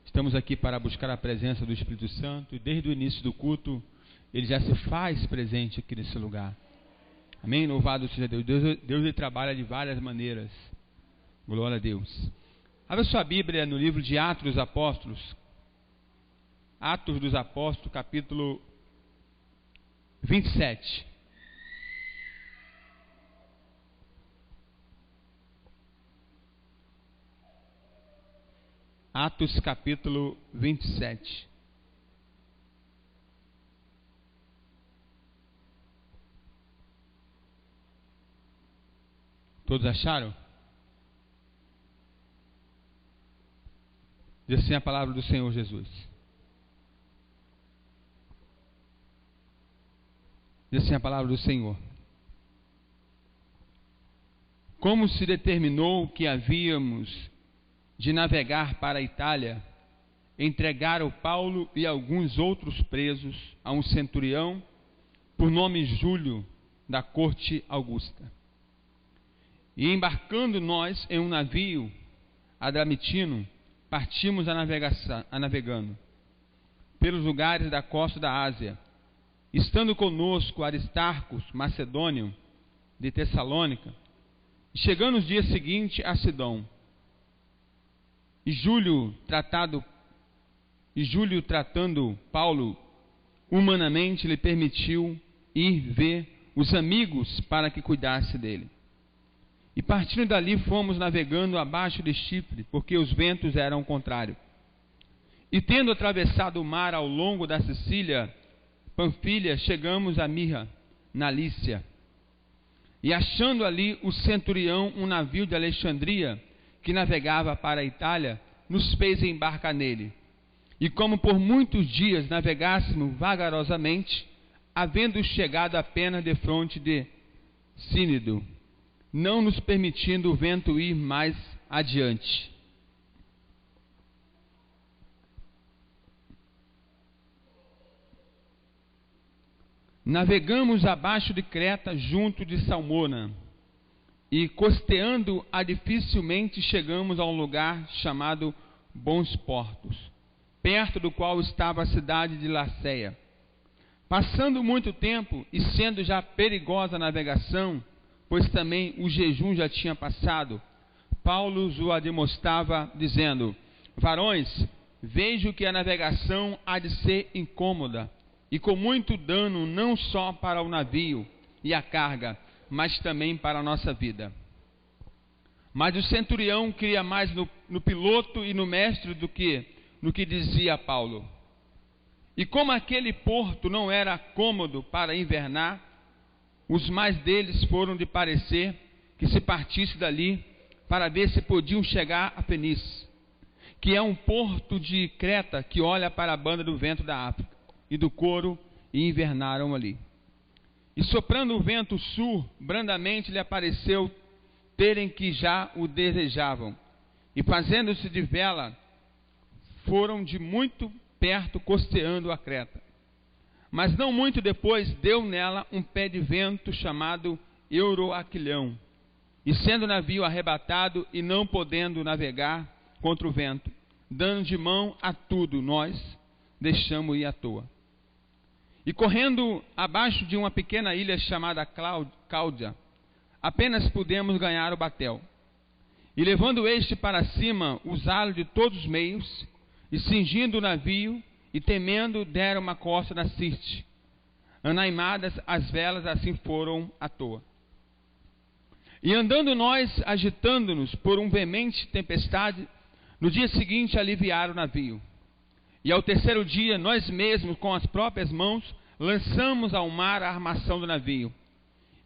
Estamos aqui para buscar a presença do Espírito Santo e desde o início do culto ele já se faz presente aqui nesse lugar. Amém? Louvado seja Deus. Deus ele trabalha de várias maneiras. Glória a Deus. Abra sua Bíblia no livro de Atos dos Apóstolos. Atos dos Apóstolos, capítulo 27. Atos capítulo 27. Todos acharam? Diz assim a palavra do Senhor Jesus. Diz assim a palavra do Senhor. Como se determinou que havíamos de navegar para a Itália, entregaram Paulo e alguns outros presos a um centurião, por nome Júlio, da corte Augusta. E embarcando nós em um navio adramitino, partimos navegando pelos lugares da costa da Ásia, estando conosco Aristarco, macedônio, de Tessalônica, e chegando os dias seguintes a Sidom. E Júlio tratando Paulo humanamente, lhe permitiu ir ver os amigos para que cuidasse dele. E partindo dali fomos navegando abaixo de Chipre, porque os ventos eram contrários. E tendo atravessado o mar ao longo da Sicília, Panfilha, chegamos a Mirra, na Lícia. E achando ali o centurião um navio de Alexandria, que navegava para a Itália, nos fez embarcar nele. E como por muitos dias navegássemos vagarosamente, havendo chegado apenas defronte de Cínido, não nos permitindo o vento ir mais adiante. Navegamos abaixo de Creta, junto de Salmona, e costeando-a dificilmente chegamos a um lugar chamado Bons Portos, perto do qual estava a cidade de Laceia. Passando muito tempo e sendo já perigosa a navegação, pois também o jejum já tinha passado, Paulo os admoestava, dizendo: varões, vejo que a navegação há de ser incômoda e com muito dano, não só para o navio e a carga, mas também para a nossa vida. Mas o centurião cria mais no piloto e no mestre do que no que dizia Paulo. E como aquele porto não era cômodo para invernar, os mais deles foram de parecer que se partisse dali para ver se podiam chegar a Fenice, que é um porto de Creta que olha para a banda do vento da África e do Coro, e invernaram ali. E soprando o vento sul, brandamente lhe apareceu terem que já o desejavam. E fazendo-se de vela, foram de muito perto costeando a Creta. Mas não muito depois deu nela um pé de vento chamado Euroaquilhão. E sendo o navio arrebatado e não podendo navegar contra o vento, dando de mão a tudo, nós deixamos ir à toa. E correndo abaixo de uma pequena ilha chamada Cláudia, apenas pudemos ganhar o batel. E levando este para cima, usá-lo de todos os meios, e cingindo o navio, e temendo, deram uma costa na Sirte. Anaimadas as velas, assim foram à toa. E andando nós, agitando-nos por uma veemente tempestade, no dia seguinte aliviaram o navio. E ao terceiro dia, nós mesmos, com as próprias mãos, lançamos ao mar a armação do navio.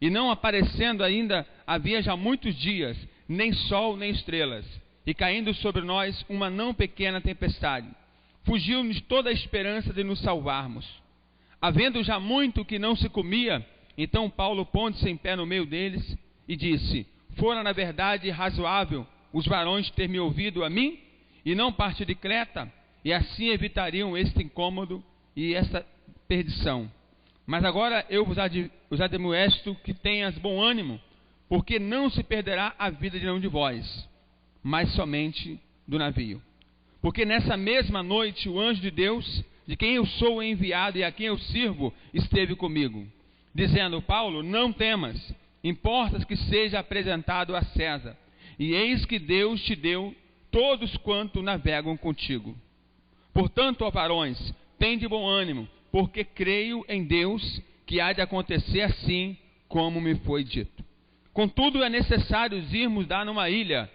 E não aparecendo ainda, havia já muitos dias, nem sol nem estrelas, e caindo sobre nós uma não pequena tempestade, fugiu-nos toda a esperança de nos salvarmos. Havendo já muito que não se comia, então Paulo pondo-se em pé no meio deles, e disse: fora na verdade razoável os varões ter me ouvido a mim, e não partir de Creta, e assim evitariam este incômodo e esta perdição. Mas agora eu vos admoesto que tenhas bom ânimo, porque não se perderá a vida de nenhum de vós, mas somente do navio. porque nessa mesma noite o anjo de Deus, de quem eu sou enviado e a quem eu sirvo, esteve comigo, dizendo: Paulo, não temas, importa que seja apresentado a César, e eis que Deus te deu todos quanto navegam contigo. Portanto, ó varões, tende bom ânimo, porque creio em Deus que há de acontecer assim como me foi dito. Contudo, é necessário irmos dar numa ilha.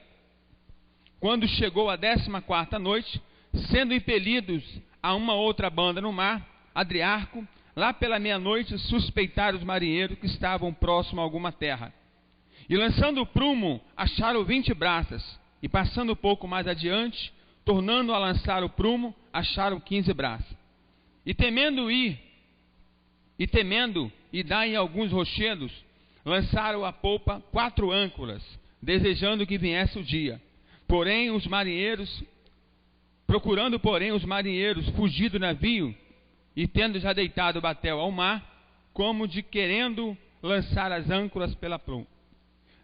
Quando chegou a 14ª noite, sendo impelidos a uma outra banda no mar, Adriarco, lá pela meia-noite, suspeitaram os marinheiros que estavam próximo a alguma terra. E lançando o prumo, acharam 20 braças, e passando um pouco mais adiante, tornando a lançar o prumo, acharam 15 braças. E temendo e dar em alguns rochedos, lançaram à polpa 4 âncoras, desejando que viesse o dia. Procurando, porém, os marinheiros fugir do navio, e tendo já deitado o batel ao mar, como de querendo lançar as âncoras pela proa.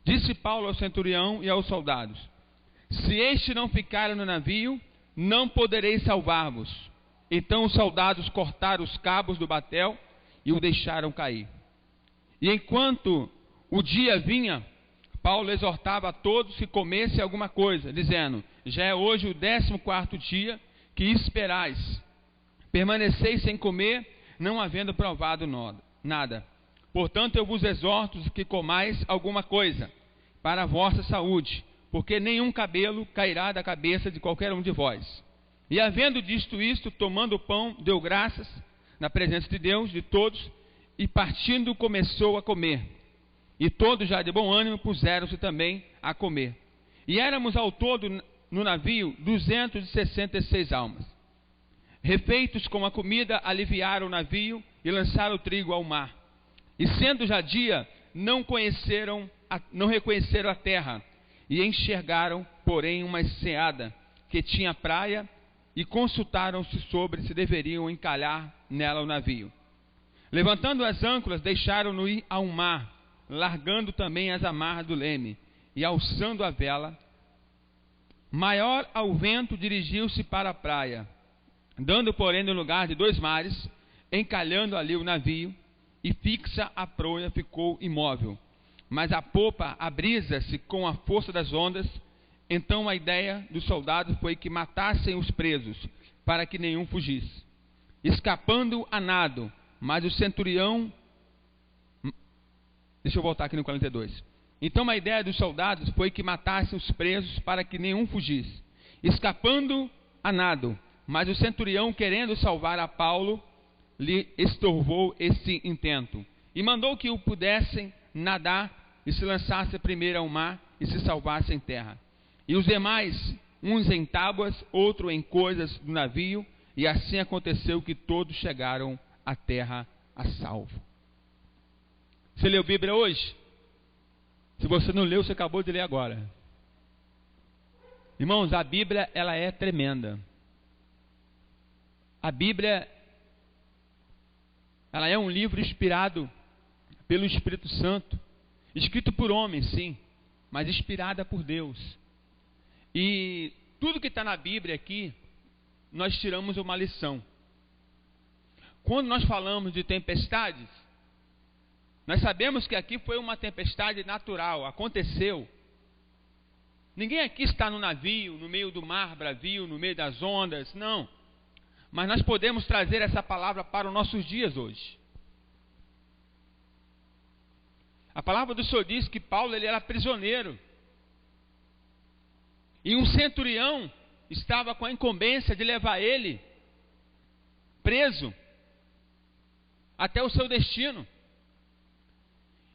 Disse Paulo ao centurião e aos soldados: se este não ficar no navio, não poderei salvar-vos. Então os soldados cortaram os cabos do batel e o deixaram cair. E enquanto o dia vinha, Paulo exortava a todos que comessem alguma coisa, dizendo: já é hoje o 14º dia que esperais. Permaneceis sem comer, não havendo provado nada. Portanto, eu vos exorto que comais alguma coisa, para a vossa saúde, porque nenhum cabelo cairá da cabeça de qualquer um de vós. E havendo dito isto, tomando o pão, deu graças na presença de Deus, de todos, e partindo começou a comer. E todos, já de bom ânimo, puseram-se também a comer. E éramos ao todo no navio 266 almas. Refeitos com a comida, aliviaram o navio e lançaram o trigo ao mar. E sendo já dia, não reconheceram a terra, e enxergaram, porém, uma enseada que tinha praia, e consultaram-se sobre se deveriam encalhar nela o navio. Levantando as âncoras, deixaram-no ir ao mar, largando também as amarras do leme, e alçando a vela, maior ao vento, dirigiu-se para a praia, dando, porém, no lugar de 2 mares, encalhando ali o navio, e fixa a proa ficou imóvel. Mas a popa abrisa-se com a força das ondas. Então a ideia dos soldados foi que matassem os presos, para que nenhum fugisse, escapando a nado. Mas o centurião... Deixa eu voltar aqui no 42. Então a ideia dos soldados foi que matassem os presos, para que nenhum fugisse, escapando a nado. Mas o centurião, querendo salvar a Paulo, lhe estorvou esse intento, e mandou que o pudessem nadar e se lançasse primeiro ao mar e se salvasse em terra. E os demais, uns em tábuas, outro em coisas do navio, e assim aconteceu que todos chegaram à terra a salvo. Você leu a Bíblia hoje? Se você não leu, você acabou de ler agora. Irmãos, a Bíblia, ela é tremenda. A Bíblia, ela é um livro inspirado pelo Espírito Santo, escrito por homens, sim, mas inspirada por Deus. E tudo que está na Bíblia aqui, nós tiramos uma lição. Quando nós falamos de tempestades, nós sabemos que aqui foi uma tempestade natural, aconteceu. Ninguém aqui está no navio, no meio do mar bravio, no meio das ondas, não. Mas nós podemos trazer essa palavra para os nossos dias hoje. A palavra do Senhor diz que Paulo, ele era prisioneiro. E um centurião estava com a incumbência de levar ele preso até o seu destino.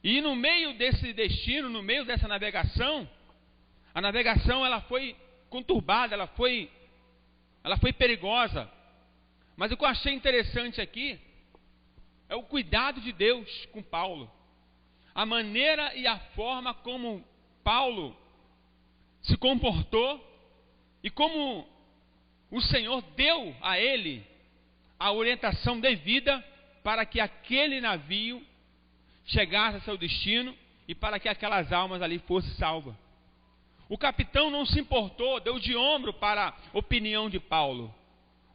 E no meio desse destino, no meio dessa navegação, a navegação ela foi conturbada, ela foi perigosa. Mas o que eu achei interessante aqui é o cuidado de Deus com Paulo. A maneira e a forma como Paulo se comportou e como o Senhor deu a ele a orientação devida para que aquele navio chegasse a seu destino e para que aquelas almas ali fossem salvas. O capitão não se importou, deu de ombro para a opinião de Paulo.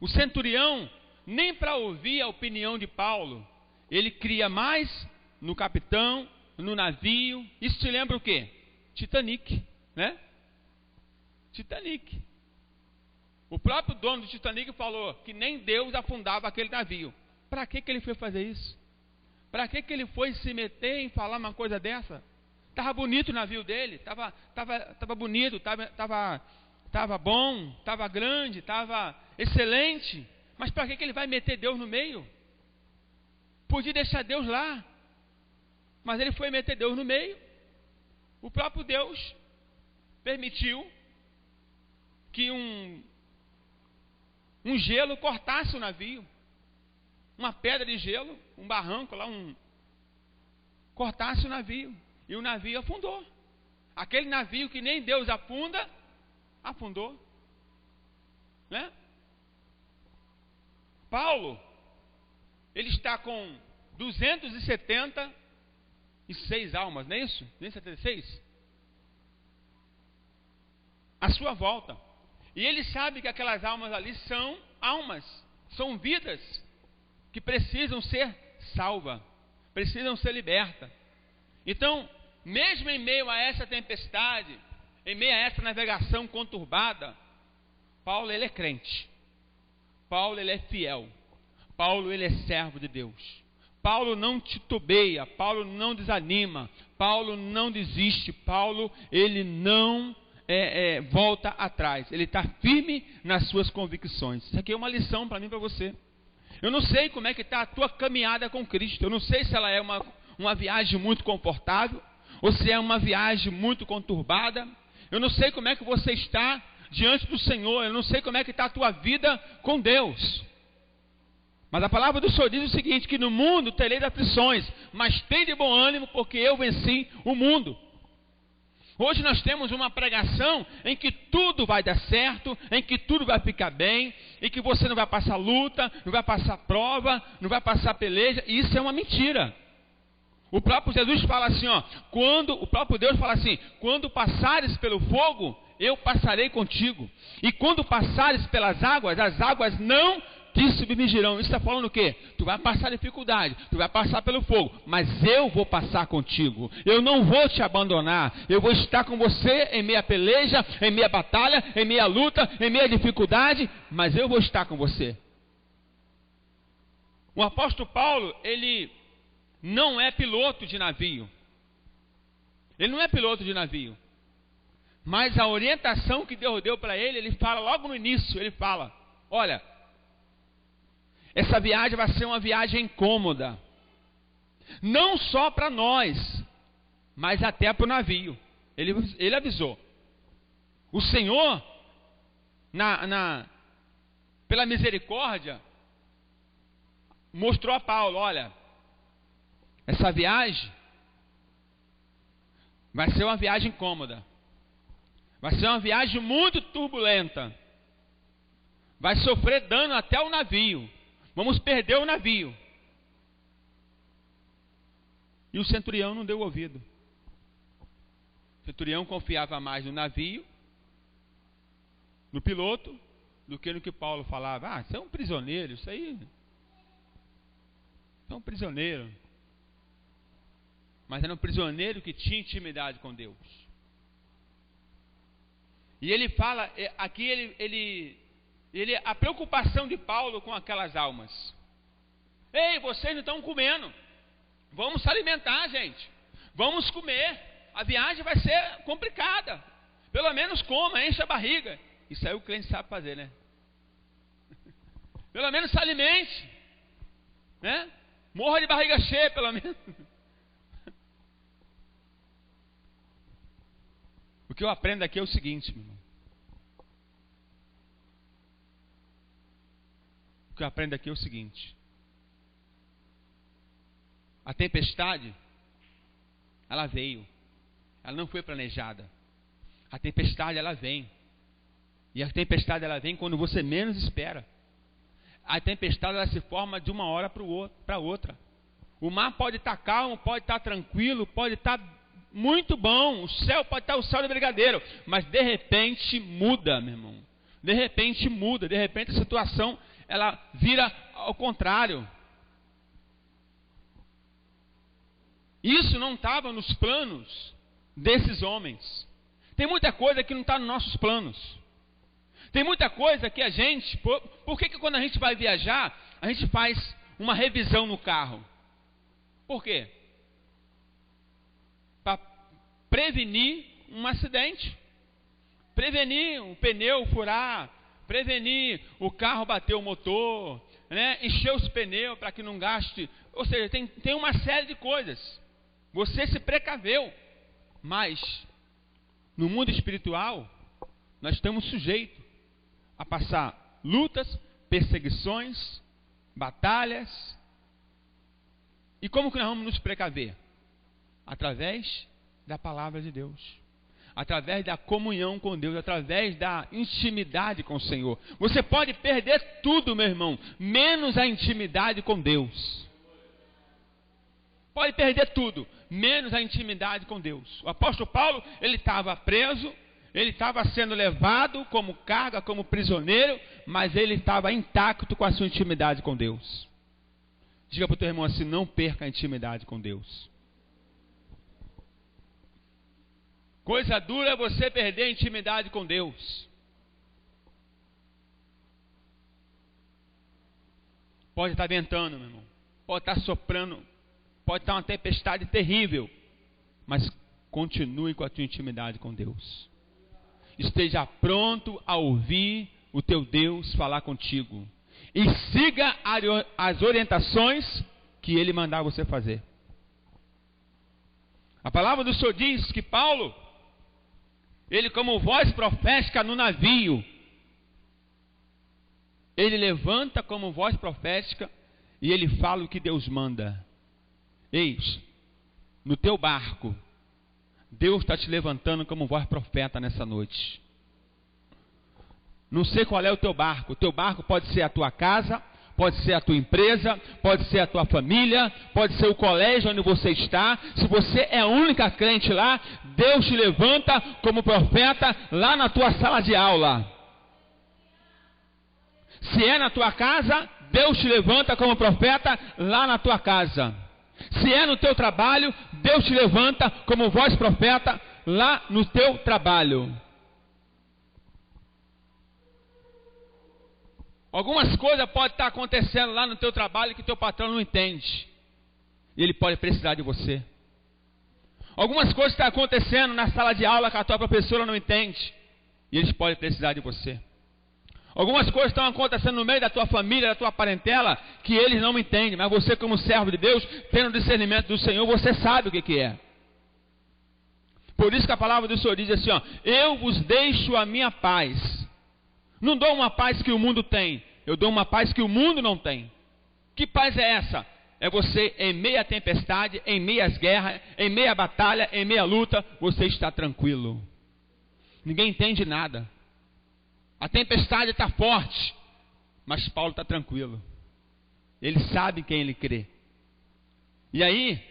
O centurião, nem para ouvir a opinião de Paulo, ele cria mais no capitão, no navio. Isso te lembra o quê? Titanic, né? Titanic. O próprio dono do Titanic falou que nem Deus afundava aquele navio. Para que ele foi fazer isso? Para que ele foi se meter em falar uma coisa dessa? Estava bonito o navio dele, estava bonito, estava bom, estava grande, estava excelente. Mas para que ele vai meter Deus no meio? Podia deixar Deus lá. Mas ele foi meter Deus no meio. O próprio Deus permitiu que um gelo cortasse o navio. Uma pedra de gelo, um barranco lá, cortasse o navio. E o navio afundou. Aquele navio que nem Deus afunda, afundou. Né? Paulo, ele está com 276 almas, não é isso? 276? À sua volta. E ele sabe que aquelas almas ali são almas, são vidas que precisam ser salvas, precisam ser libertas. Então, mesmo em meio a essa tempestade, em meio a essa navegação conturbada, Paulo ele é crente. Paulo ele é fiel. Paulo ele é servo de Deus. Paulo não titubeia, Paulo não desanima, Paulo não desiste, Paulo ele não volta atrás. Ele está firme nas suas convicções. Isso aqui é uma lição para mim e para você. Eu não sei como é que está a tua caminhada com Cristo. Eu não sei se ela é uma viagem muito confortável ou se é uma viagem muito conturbada. Eu não sei como é que você está diante do Senhor. Eu não sei como é que está a tua vida com Deus. Mas a palavra do Senhor diz o seguinte, que no mundo tereis aflições, mas tende bom ânimo, porque eu venci o mundo. Hoje nós temos uma pregação em que tudo vai dar certo, em que tudo vai ficar bem, em que você não vai passar luta, não vai passar prova, não vai passar peleja, e isso é uma mentira. O próprio Jesus fala assim, o próprio Deus fala assim, quando passares pelo fogo, eu passarei contigo. E quando passares pelas águas, as águas não te submergirão. Isso está falando o quê? Tu vai passar dificuldade, tu vai passar pelo fogo, mas eu vou passar contigo. Eu não vou te abandonar. Eu vou estar com você em meia peleja, em meia batalha, em meia luta, em meia dificuldade, mas eu vou estar com você. O apóstolo Paulo, ele não é piloto de navio. Ele não é piloto de navio. Mas a orientação que Deus deu para ele, ele fala logo no início, ele fala, olha, essa viagem vai ser uma viagem incômoda. Não só para nós, mas até para o navio. Ele avisou. O Senhor, pela misericórdia, mostrou a Paulo, olha, essa viagem vai ser uma viagem incômoda. Vai ser uma viagem muito turbulenta. Vai sofrer dano até o navio. Vamos perder o navio. E o centurião não deu ouvido. O centurião confiava mais no navio, no piloto, do que no que Paulo falava. Isso é um prisioneiro, isso aí. Isso é um prisioneiro. Mas era um prisioneiro que tinha intimidade com Deus. E ele fala, aqui a preocupação de Paulo com aquelas almas. Ei, vocês não estão comendo. Vamos se alimentar, gente. Vamos comer. A viagem vai ser complicada. Pelo menos coma, enche a barriga. Isso aí o cliente sabe fazer, né? Pelo menos se alimente. Né? Morra de barriga cheia, pelo menos. O que eu aprendo aqui é o seguinte, meu irmão. O que eu aprendo aqui é o seguinte. A tempestade, ela veio. Ela não foi planejada. A tempestade, ela vem. E a tempestade, ela vem quando você menos espera. A tempestade, ela se forma de uma hora para outra. O mar pode estar calmo, pode estar tranquilo, pode estar muito bom, o céu pode estar o céu de brigadeiro, mas de repente muda, meu irmão. De repente muda, de repente a situação ela vira ao contrário. Isso não estava nos planos desses homens. Tem muita coisa que não está nos nossos planos. Tem muita coisa que a gente... Por que quando a gente vai viajar, a gente faz uma revisão no carro? Por quê? Para prevenir um acidente. Prevenir um pneu furar. Prevenir o carro bater o motor. Né? Encher os pneus para que não gaste. Ou seja, tem uma série de coisas. Você se precaveu. Mas, no mundo espiritual, nós estamos sujeitos a passar lutas, perseguições, batalhas. E como que nós vamos nos precaver? Através da palavra de Deus. Através da comunhão com Deus, através da intimidade com o Senhor. Você pode perder tudo, meu irmão, menos a intimidade com Deus. Pode perder tudo, menos a intimidade com Deus. O apóstolo Paulo, ele estava preso, ele estava sendo levado como carga, como prisioneiro, mas ele estava intacto com a sua intimidade com Deus. Diga para o teu irmão assim, não perca a intimidade com Deus. Coisa dura é você perder a intimidade com Deus. Pode estar ventando, meu irmão. Pode estar soprando. Pode estar uma tempestade terrível. Mas continue com a tua intimidade com Deus. Esteja pronto a ouvir o teu Deus falar contigo. E siga as orientações que Ele mandar você fazer. A palavra do Senhor diz que Paulo, ele como voz profética no navio, ele levanta como voz profética e ele fala o que Deus manda. Eis, no teu barco, Deus está te levantando como voz profeta nessa noite. Não sei qual é o teu barco. O teu barco pode ser a tua casa, pode ser a tua empresa, pode ser a tua família, pode ser o colégio onde você está. Se você é a única crente lá, Deus te levanta como profeta lá na tua sala de aula. Se é na tua casa, Deus te levanta como profeta lá na tua casa. Se é no teu trabalho, Deus te levanta como voz profeta lá no teu trabalho. Algumas coisas podem estar acontecendo lá no teu trabalho que teu patrão não entende. E ele pode precisar de você. Algumas coisas estão acontecendo na sala de aula que a tua professora não entende. E eles podem precisar de você. Algumas coisas estão acontecendo no meio da tua família, da tua parentela, que eles não entendem. Mas você, como servo de Deus, tendo o discernimento do Senhor, você sabe o que é. Por isso que a palavra do Senhor diz assim, ó, eu vos deixo a minha paz. Não dou uma paz que o mundo tem. Eu dou uma paz que o mundo não tem. Que paz é essa? É você em meia tempestade, em meias guerras, em meia batalha, em meia luta, você está tranquilo. Ninguém entende nada. A tempestade está forte, mas Paulo está tranquilo. Ele sabe quem ele crê. E aí,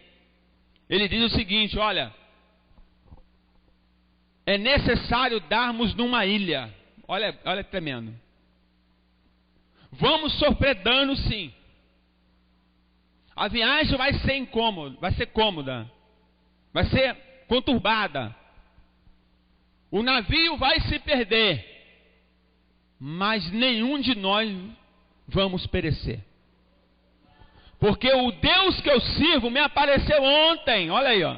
ele diz o seguinte, olha, é necessário darmos numa ilha. Olha tremendo. Vamos sofrer dano sim. A viagem vai ser incômoda, vai ser cômoda, vai ser conturbada. O navio vai se perder, mas nenhum de nós vamos perecer. Porque o Deus que eu sirvo me apareceu ontem, olha aí, ó.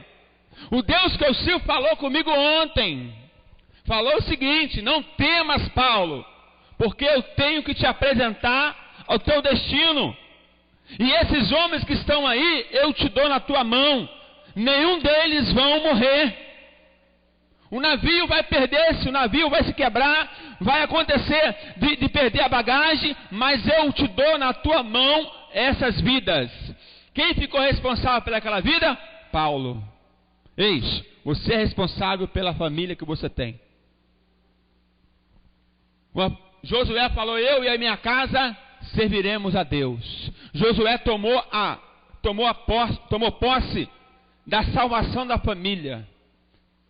O Deus que eu sirvo falou comigo ontem. Falou o seguinte, não temas, Paulo, porque eu tenho que te apresentar ao teu destino. E esses homens que estão aí, eu te dou na tua mão. Nenhum deles vão morrer. O navio vai perder-se, o navio vai se quebrar, vai acontecer de perder a bagagem, mas eu te dou na tua mão essas vidas. Quem ficou responsável pelaquela vida? Paulo. Eis, você é responsável pela família que você tem. Josué falou, eu e a minha casa serviremos a Deus. Josué tomou posse da salvação da família.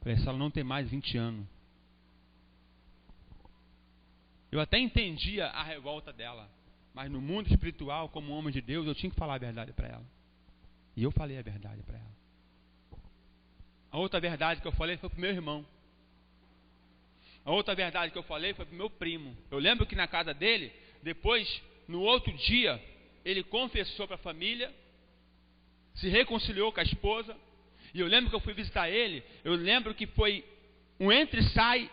Falei, essa ela não tem mais 20 anos. Eu até entendia a revolta dela, mas no mundo espiritual, como homem de Deus, eu tinha que falar a verdade para ela. E eu falei a verdade para ela. A outra verdade que eu falei foi para o meu irmão. A outra verdade que eu falei foi para o meu primo. Eu lembro que na casa dele, depois, no outro dia, ele confessou para a família, se reconciliou com a esposa. E eu lembro que eu fui visitar ele, eu lembro que foi um entra e sai.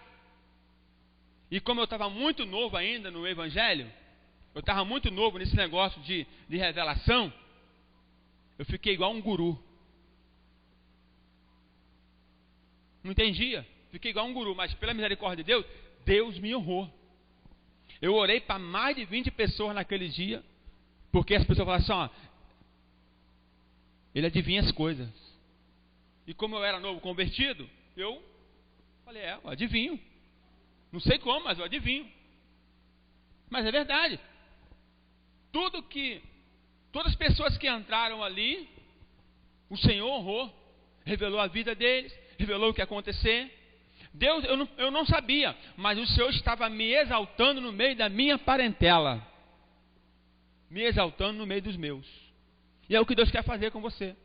E como eu estava muito novo ainda no Evangelho, eu estava muito novo nesse negócio de revelação, eu fiquei igual um guru. Não entendia, fiquei igual um guru, mas pela misericórdia de Deus, Deus me honrou. Eu orei para mais de 20 pessoas naquele dia, porque as pessoas falaram assim, ó, ele adivinha as coisas. E como eu era novo convertido, eu falei, eu adivinho. Não sei como, mas eu adivinho. Mas é verdade. Todas as pessoas que entraram ali, o Senhor honrou, revelou a vida deles, revelou o que ia acontecer. Deus, eu não sabia, mas o Senhor estava me exaltando no meio da minha parentela. Me exaltando no meio dos meus. E é o que Deus quer fazer com você.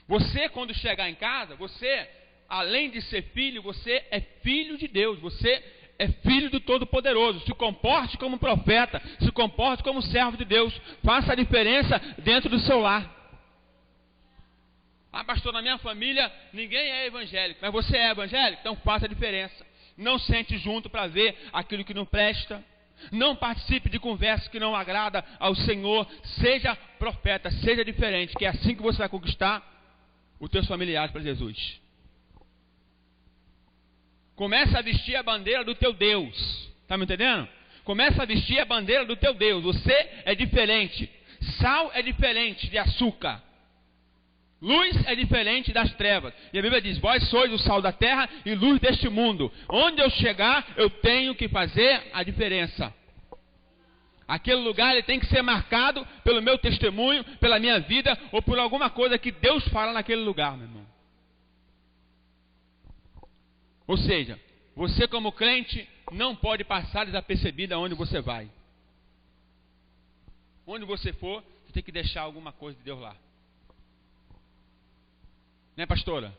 Você, quando chegar em casa, você, além de ser filho, você é filho de Deus. Você é filho do Todo-Poderoso. Se comporte como profeta, se comporte como servo de Deus. Faça a diferença dentro do seu lar. Ah, pastor, na minha família ninguém é evangélico, mas você é evangélico? Então faça a diferença. Não sente junto para ver aquilo que não presta. Não participe de conversas que não agrada ao Senhor. Seja profeta, seja diferente, que é assim que você vai conquistar os teus familiares para Jesus. Começa a vestir a bandeira do teu Deus. Está me entendendo? Começa a vestir a bandeira do teu Deus. Você é diferente. Sal é diferente de açúcar. Luz é diferente das trevas. E a Bíblia diz, vós sois o sal da terra e luz deste mundo. Onde eu chegar, eu tenho que fazer a diferença. Aquele lugar ele tem que ser marcado pelo meu testemunho, pela minha vida, ou por alguma coisa que Deus fala naquele lugar, meu irmão. Ou seja, você como crente não pode passar desapercebido aonde você vai. Onde você for, você tem que deixar alguma coisa de Deus lá. Né, pastora?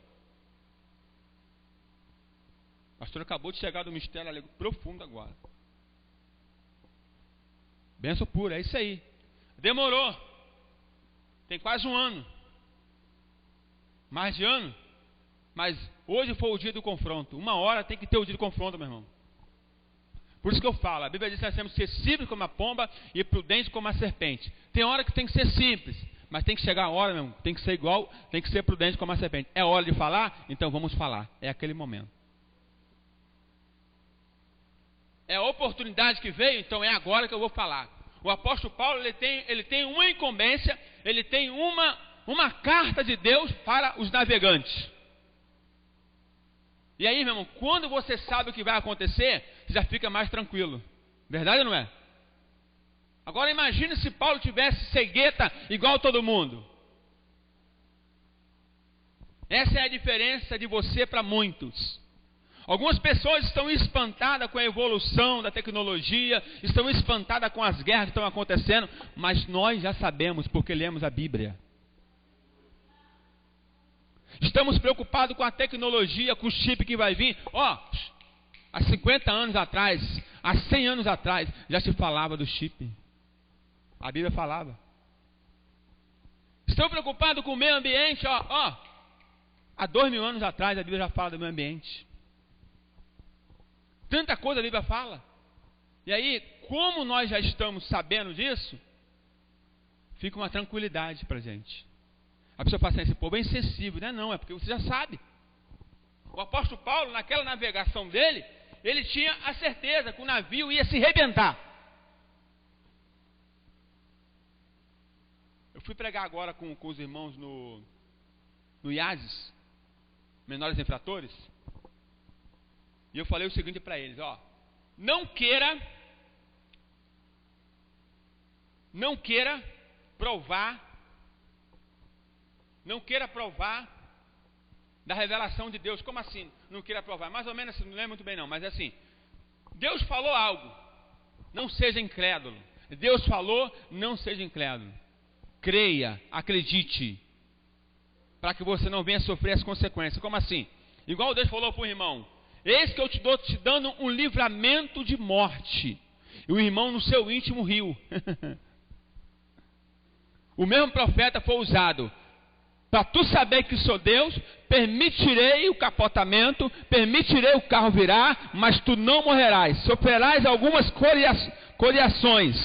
A pastora acabou de chegar do mistério profundo agora. Benção pura, é isso aí. Demorou. Tem quase um ano. Mais de ano. Mas hoje foi o dia do confronto. 1 hora tem que ter o dia do confronto, meu irmão. Por isso que eu falo, a Bíblia diz que nós temos que ser simples como a pomba e prudente como a serpente. Tem hora que tem que ser simples, mas tem que chegar a hora, meu irmão, tem que ser igual, tem que ser prudente como a serpente. É hora de falar? Então vamos falar. É aquele momento. É a oportunidade que veio, então é agora que eu vou falar. O apóstolo Paulo, ele tem uma incumbência, ele tem uma carta de Deus para os navegantes. E aí, meu irmão, quando você sabe o que vai acontecer, você já fica mais tranquilo. Verdade ou não é? Agora imagine se Paulo tivesse cegueta igual todo mundo. Essa é a diferença de você para muitos. Algumas pessoas estão espantadas com a evolução da tecnologia, estão espantadas com as guerras que estão acontecendo, mas nós já sabemos porque lemos a Bíblia. Estamos preocupados com a tecnologia, com o chip que vai vir. Há 50 anos atrás, há 100 anos atrás, já se falava do chip. A Bíblia falava. Estão preocupados com o meio ambiente, há 2000 anos atrás a Bíblia já fala do meio ambiente. Tanta coisa a Bíblia fala. E aí, como nós já estamos sabendo disso, fica uma tranquilidade para a gente. A pessoa fala assim, esse povo é insensível. Não, é porque você já sabe. O apóstolo Paulo, naquela navegação dele, ele tinha a certeza que o navio ia se rebentar. Eu fui pregar agora com os irmãos no IASES, menores infratores, e eu falei o seguinte para eles, não queira provar da revelação de Deus. Como assim? Não queira provar. Mais ou menos assim, não lembro muito bem não, mas é assim. Deus falou algo. Não seja incrédulo. Deus falou, não seja incrédulo. Creia, acredite, para que você não venha sofrer as consequências. Como assim? Igual Deus falou para o irmão: eis que eu te dando um livramento de morte. E o irmão no seu íntimo riu. O mesmo profeta foi usado para tu saber que sou Deus. Permitirei o capotamento, permitirei o carro virar, mas tu não morrerás. Sofrerás algumas coriações.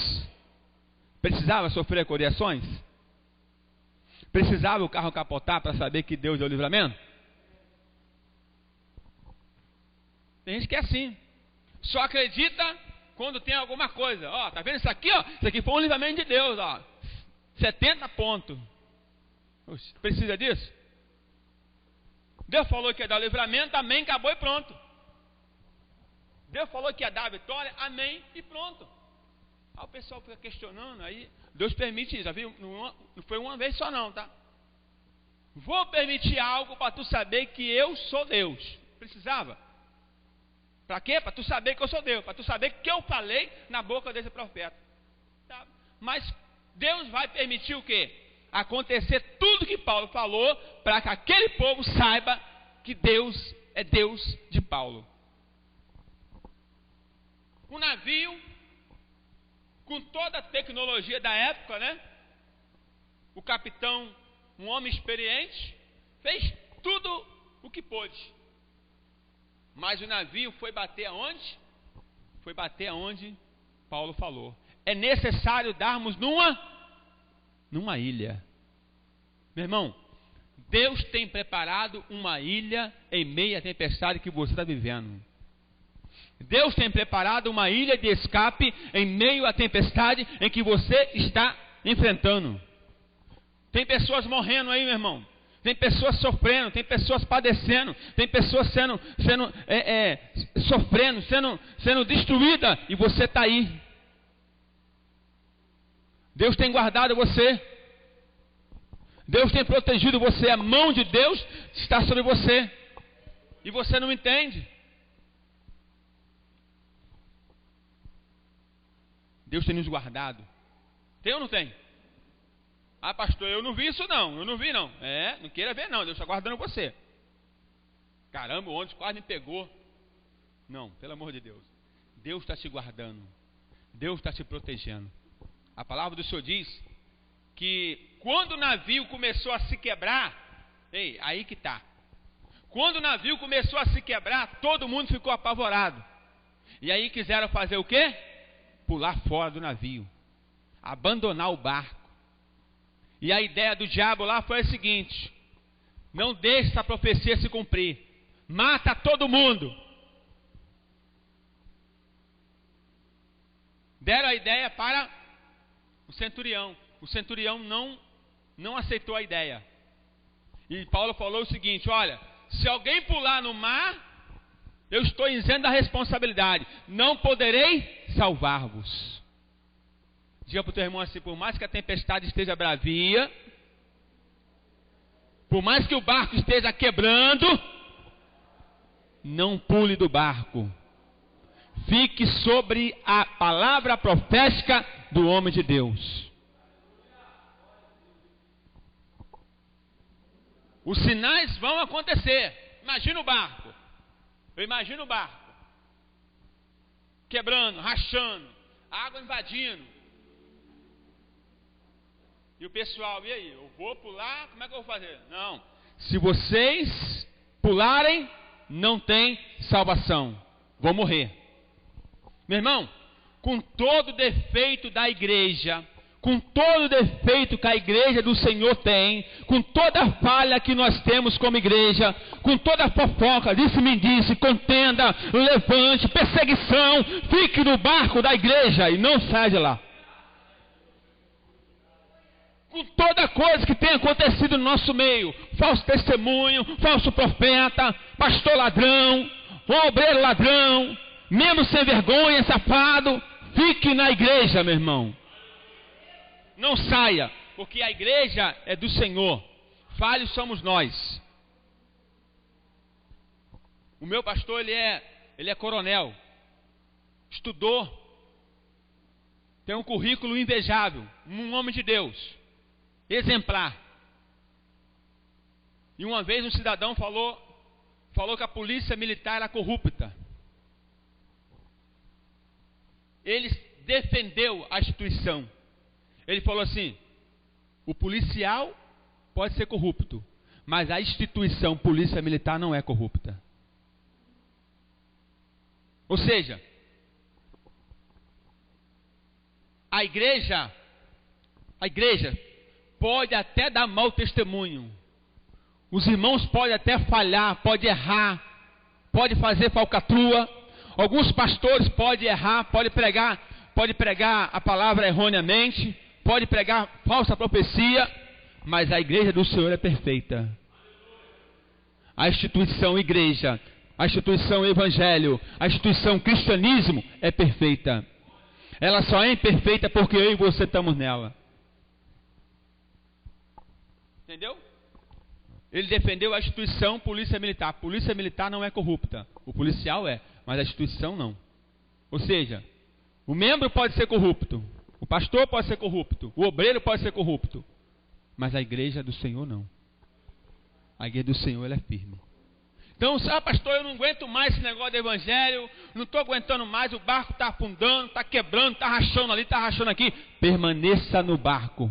Precisava sofrer coriações? Precisava o carro capotar para saber que Deus deu o livramento? Tem gente que é assim. Só acredita quando tem alguma coisa. Ó, tá vendo isso aqui, ó? Isso aqui foi um livramento de Deus, ó. 70 pontos. Oxe, precisa disso? Deus falou que ia dar o livramento, amém, acabou e pronto. Deus falou que ia dar a vitória, amém e pronto. Aí o pessoal fica questionando, aí Deus permite isso, já viu? Não foi uma vez só não, tá? Vou permitir algo para tu saber que eu sou Deus. Precisava? Para quê? Para tu saber que eu sou Deus, para tu saber que eu falei na boca desse profeta. Tá? Mas Deus vai permitir o quê? Acontecer tudo que Paulo falou, para que aquele povo saiba que Deus é Deus de Paulo. Um navio com toda a tecnologia da época, né? O capitão, um homem experiente, fez tudo o que pôde. Mas o navio foi bater aonde? Foi bater aonde Paulo falou. É necessário darmos numa ilha. Meu irmão, Deus tem preparado uma ilha em meio à tempestade que você está vivendo. Deus tem preparado uma ilha de escape em meio à tempestade em que você está enfrentando. Tem pessoas morrendo aí, meu irmão. Tem pessoas sofrendo, tem pessoas padecendo, tem pessoas sofrendo, sendo destruída, e você está aí. Deus tem guardado você. Deus tem protegido você. A mão de Deus está sobre você. E você não entende. Deus tem nos guardado. Tem ou não tem? Ah, pastor, eu não vi isso não. Eu não vi não. Não queira ver não. Deus está guardando você. Caramba, o ônibus quase me pegou. Não, pelo amor de Deus. Deus está te guardando. Deus está te protegendo. A palavra do Senhor diz que quando o navio começou a se quebrar, aí que está. Quando o navio começou a se quebrar, todo mundo ficou apavorado. E aí quiseram fazer o quê? Pular fora do navio. Abandonar o barco. E a ideia do diabo lá foi a seguinte: não deixe essa profecia se cumprir. Mata todo mundo. Deram a ideia para o centurião. O centurião não aceitou a ideia. E Paulo falou o seguinte: olha, se alguém pular no mar, eu estou isento da responsabilidade. Não poderei salvar-vos. Diga para o teu irmão assim: por mais que a tempestade esteja bravia, por mais que o barco esteja quebrando, não pule do barco. Fique sobre a palavra profética do homem de Deus. Os sinais vão acontecer. Imagina o barco. Eu imagino o barco quebrando, rachando, água invadindo. E o pessoal, e aí? Eu vou pular? Como é que eu vou fazer? Não. Se vocês pularem, não tem salvação. Vou morrer. Meu irmão, com todo defeito da igreja, com todo defeito que a igreja do Senhor tem, com toda a falha que nós temos como igreja, com toda a fofoca, disse-me-disse, contenda, levante, perseguição, fique no barco da igreja e não saia de lá. Com toda coisa que tem acontecido no nosso meio, falso testemunho, falso profeta, pastor ladrão, obreiro ladrão, membro sem vergonha, safado, fique na igreja, meu irmão. Não saia, porque a igreja é do Senhor. Falhos somos nós. O meu pastor, ele é coronel, estudou, tem um currículo invejável, um homem de Deus, exemplar. E uma vez um cidadão falou que a polícia militar era corrupta. Ele defendeu a instituição. Ele falou assim: o policial pode ser corrupto, mas a instituição polícia militar não é corrupta. Ou seja, a igreja pode até dar mau testemunho. Os irmãos podem até falhar, pode errar, pode fazer falcatrua. Alguns pastores podem errar, pode pregar a palavra erroneamente, pode pregar falsa profecia, mas a igreja do Senhor é perfeita. A instituição igreja, a instituição evangelho, a instituição cristianismo é perfeita. Ela só é imperfeita porque eu e você estamos nela. Entendeu? Ele defendeu a instituição polícia militar. A polícia militar não é corrupta. O policial é, mas a instituição não. Ou seja, o membro pode ser corrupto, o pastor pode ser corrupto, o obreiro pode ser corrupto, mas a igreja do Senhor não. A igreja do Senhor, ela é firme. Então, pastor, eu não aguento mais esse negócio do evangelho, não estou aguentando mais, o barco está afundando, está quebrando, está rachando ali, está rachando aqui. Permaneça no barco.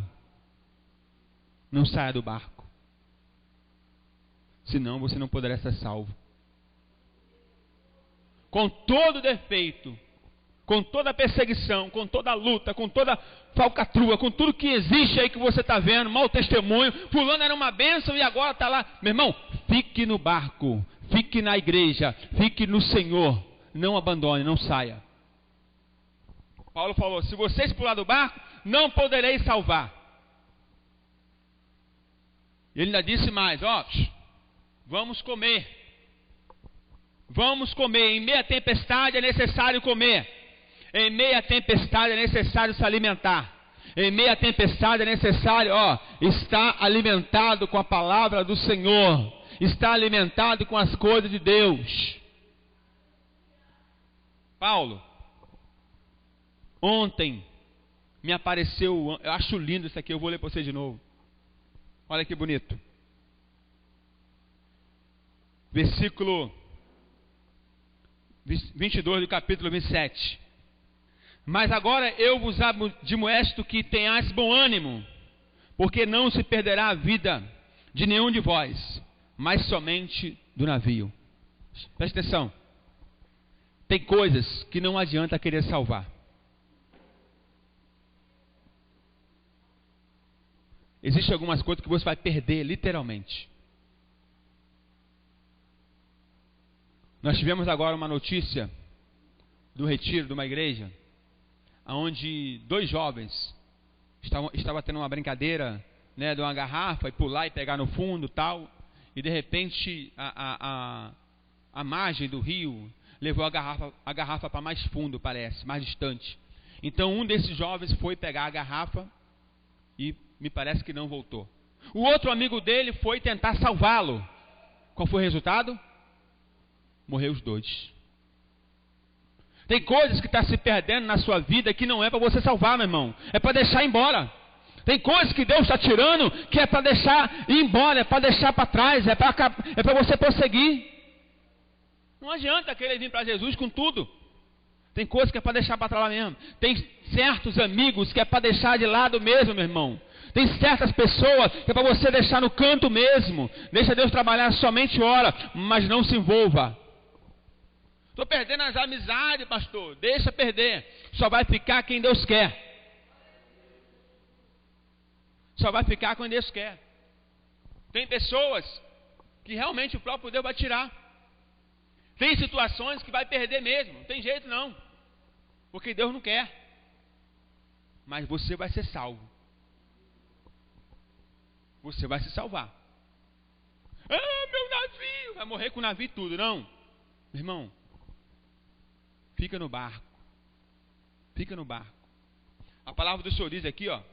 Não saia do barco. Senão você não poderá ser salvo. Com todo defeito, com toda perseguição, com toda luta, com toda falcatrua, com tudo que existe aí que você está vendo, mau testemunho, fulano era uma bênção e agora está lá. Meu irmão, fique no barco, fique na igreja, fique no Senhor, não abandone, não saia. Paulo falou: se vocês pular do barco, não podereis salvar. Ele ainda disse mais: vamos comer. Vamos comer. Em meia tempestade é necessário comer. Em meia tempestade é necessário se alimentar. Em meia tempestade é necessário, estar alimentado com a palavra do Senhor. Estar alimentado com as coisas de Deus. Paulo, ontem me apareceu, eu acho lindo isso aqui, eu vou ler para você de novo. Olha que bonito. Versículo 22 do capítulo 27. Mas agora eu vos admoesto que tenhais bom ânimo, porque não se perderá a vida de nenhum de vós, mas somente do navio. Presta atenção. Tem coisas que não adianta querer salvar. Existem algumas coisas que você vai perder literalmente. Nós tivemos agora uma notícia do retiro de uma igreja, onde 2 jovens estavam tendo uma brincadeira, de uma garrafa e pular e pegar no fundo tal, e de repente a margem do rio levou a garrafa para mais fundo, parece, mais distante. Então um desses jovens foi pegar a garrafa e me parece que não voltou. O outro amigo dele foi tentar salvá-lo. Qual foi o resultado? Morreu os 2. Tem coisas que estão se perdendo na sua vida que não é para você salvar, meu irmão. É para deixar embora. Tem coisas que Deus está tirando que é para deixar ir embora, é para deixar para trás, é para você prosseguir. Não adianta querer vir para Jesus com tudo. Tem coisas que é para deixar para trás mesmo. Tem certos amigos que é para deixar de lado mesmo, meu irmão. Tem certas pessoas que é para você deixar no canto mesmo. Deixa Deus trabalhar, somente ora, mas não se envolva. Estou perdendo as amizades, pastor. Deixa perder. Só vai ficar quem Deus quer. Só vai ficar quem Deus quer. Tem pessoas que realmente o próprio Deus vai tirar. Tem situações que vai perder mesmo. Não tem jeito não. Porque Deus não quer. Mas você vai ser salvo. Você vai se salvar. Meu navio. Vai morrer com o navio e tudo, não. Meu irmão, fica no barco. Fica no barco. A palavra do Senhor diz aqui, no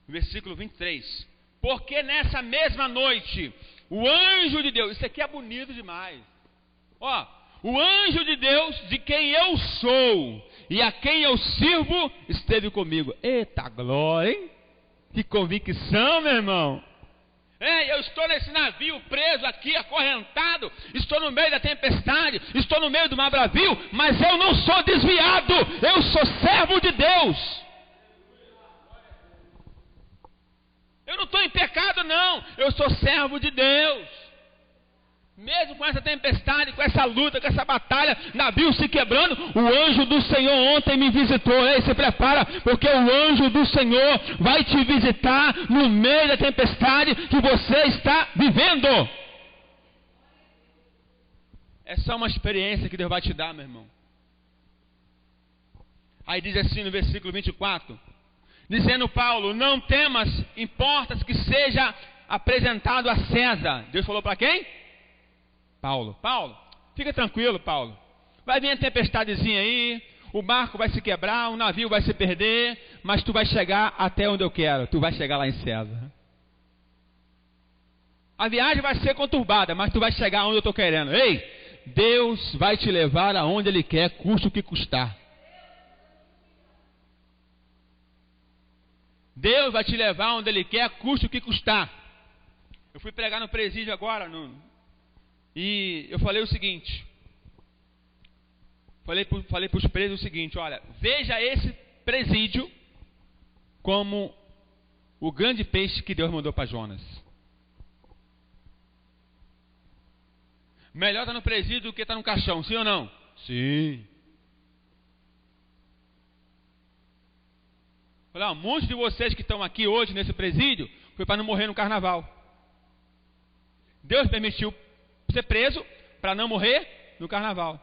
versículo 23. Porque nessa mesma noite, o anjo de Deus, isso aqui é bonito demais. Ó, o anjo de Deus, de quem eu sou e a quem eu sirvo, esteve comigo. Eita glória, hein? Que convicção, meu irmão. Eu estou nesse navio preso aqui, acorrentado, estou no meio da tempestade, estou no meio do mar bravio, mas eu não sou desviado, eu sou servo de Deus. Eu não estou em pecado não, eu sou servo de Deus. Mesmo com essa tempestade, com essa luta, com essa batalha, navio se quebrando, o anjo do Senhor ontem me visitou. Ei, se prepara, porque o anjo do Senhor vai te visitar no meio da tempestade que você está vivendo. É só uma experiência que Deus vai te dar, meu irmão. Aí diz assim no versículo 24, dizendo Paulo, não temas, importa que seja apresentado a César. Deus falou para quem? Paulo, fica tranquilo, Paulo. Vai vir a tempestadezinha aí, o barco vai se quebrar, o navio vai se perder, mas tu vai chegar até onde eu quero. Tu vai chegar lá em César. A viagem vai ser conturbada, mas tu vai chegar onde eu estou querendo. Ei, Deus vai te levar aonde Ele quer, custe o que custar. Deus vai te levar onde Ele quer, custe o que custar. Eu fui pregar no presídio agora, e eu falei o seguinte, falei para os presos o seguinte, olha, veja esse presídio como o grande peixe que Deus mandou para Jonas. Melhor estar no presídio do que estar no caixão, sim ou não? Sim. Falei, muitos de vocês que estão aqui hoje nesse presídio, foi para não morrer no carnaval. Deus permitiu ser preso para não morrer no carnaval.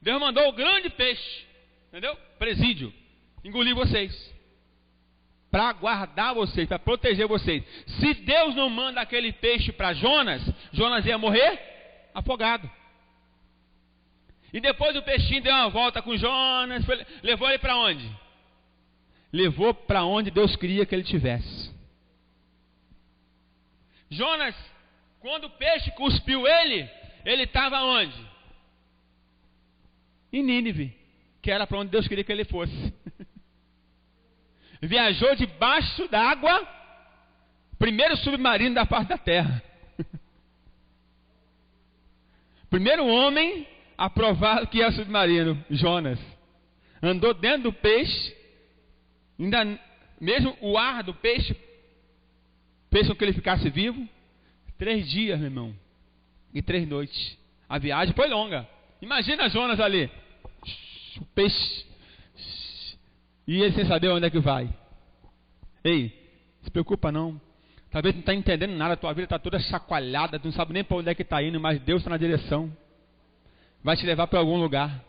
Deus mandou o grande peixe, entendeu? Presídio, engolir vocês, para guardar vocês, para proteger vocês. Se Deus não manda aquele peixe para Jonas, Jonas ia morrer afogado. E depois o peixinho deu uma volta com Jonas, levou ele para onde? Levou para onde Deus queria que ele estivesse. Jonas, quando o peixe cuspiu ele estava onde? Em Nínive, que era para onde Deus queria que ele fosse. Viajou debaixo d'água, primeiro submarino da parte da terra. Primeiro homem aprovado que é submarino, Jonas. Andou dentro do peixe, ainda mesmo o ar do peixe fez com que ele ficasse vivo. 3 dias, meu irmão, e 3 noites. A viagem foi longa. Imagina Jonas ali, o peixe, e ele sem saber onde é que vai. Ei, se preocupa não. Talvez não está entendendo nada, a tua vida está toda chacoalhada, tu não sabe nem para onde é que está indo, mas Deus está na direção. Vai te levar para algum lugar.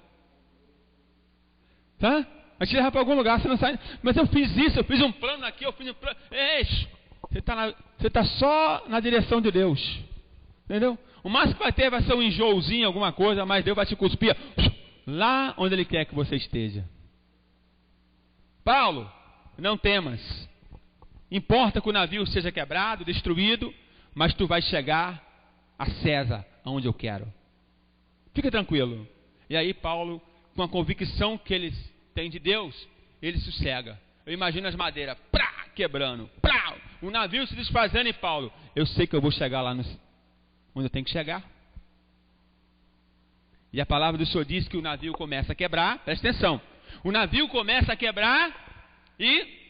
Tá? Vai te levar para algum lugar, você não sabe. Mas eu fiz isso, eu fiz um plano aqui, eu fiz um plano. Ei, você está só na direção de Deus. Entendeu? O máximo que vai ter vai ser um enjoozinho, alguma coisa, mas Deus vai te cuspir lá onde Ele quer que você esteja. Paulo, não temas. Importa que o navio seja quebrado, destruído, mas tu vais chegar a César, aonde eu quero. Fica tranquilo. E aí Paulo, com a convicção que ele tem de Deus, ele sossega. Eu imagino as madeiras, quebrando, o navio se desfazendo, e Paulo, eu sei que eu vou chegar lá onde eu tenho que chegar. E a palavra do Senhor diz que o navio começa a quebrar, presta atenção, o navio começa a quebrar e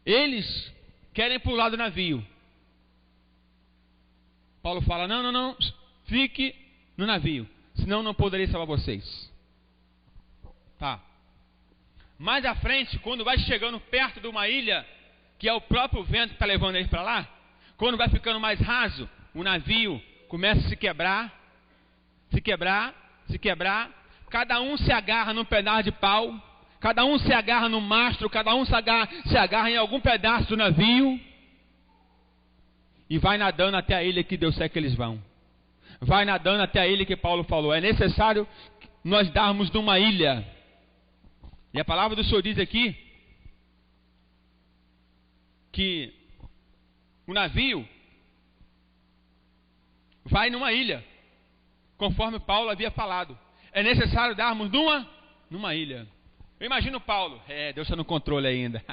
eles querem pular do navio. Paulo fala, não, fique no navio, senão não poderei salvar vocês. Tá. Mais à frente, quando vai chegando perto de uma ilha, que é o próprio vento que está levando eles para lá, quando vai ficando mais raso, o navio começa a se quebrar, cada um se agarra num pedaço de pau, cada um se agarra no mastro, cada um se agarra em algum pedaço do navio, e vai nadando até a ilha que Deus quer que eles vão. Vai nadando até a ilha que Paulo falou. É necessário nós darmos numa ilha. E a palavra do Senhor diz aqui que o navio vai numa ilha, conforme Paulo havia falado. É necessário darmos numa ilha. Eu imagino Paulo, Deus está no controle ainda.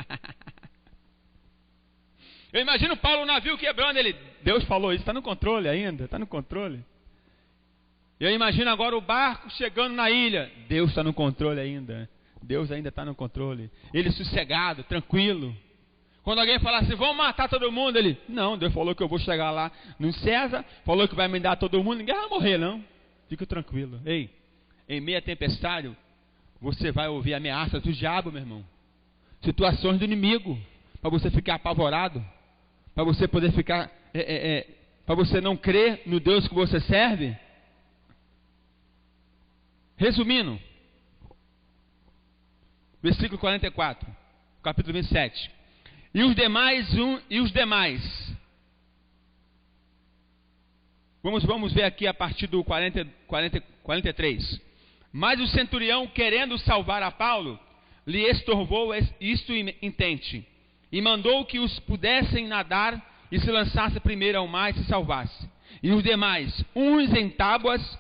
Eu imagino Paulo, o navio quebrando, Deus falou isso, está no controle ainda, está no controle. Eu imagino agora o barco chegando na ilha, Deus está no controle ainda. Deus ainda está no controle. Ele sossegado, tranquilo. Quando alguém falar assim, vamos matar todo mundo, não, Deus falou que eu vou chegar lá no César, falou que vai me dar todo mundo, ninguém vai morrer não. Fica tranquilo. Ei, em meia tempestade, você vai ouvir ameaças do diabo, meu irmão. Situações do inimigo, para você ficar apavorado, para você poder ficar, para você não crer no Deus que você serve. Resumindo, versículo 44, capítulo 27. E os demais. Vamos ver aqui a partir do 43. Mas o centurião, querendo salvar a Paulo, lhe estorvou isto intente, e mandou que os pudessem nadar e se lançasse primeiro ao mar e se salvasse. E os demais, uns em tábuas,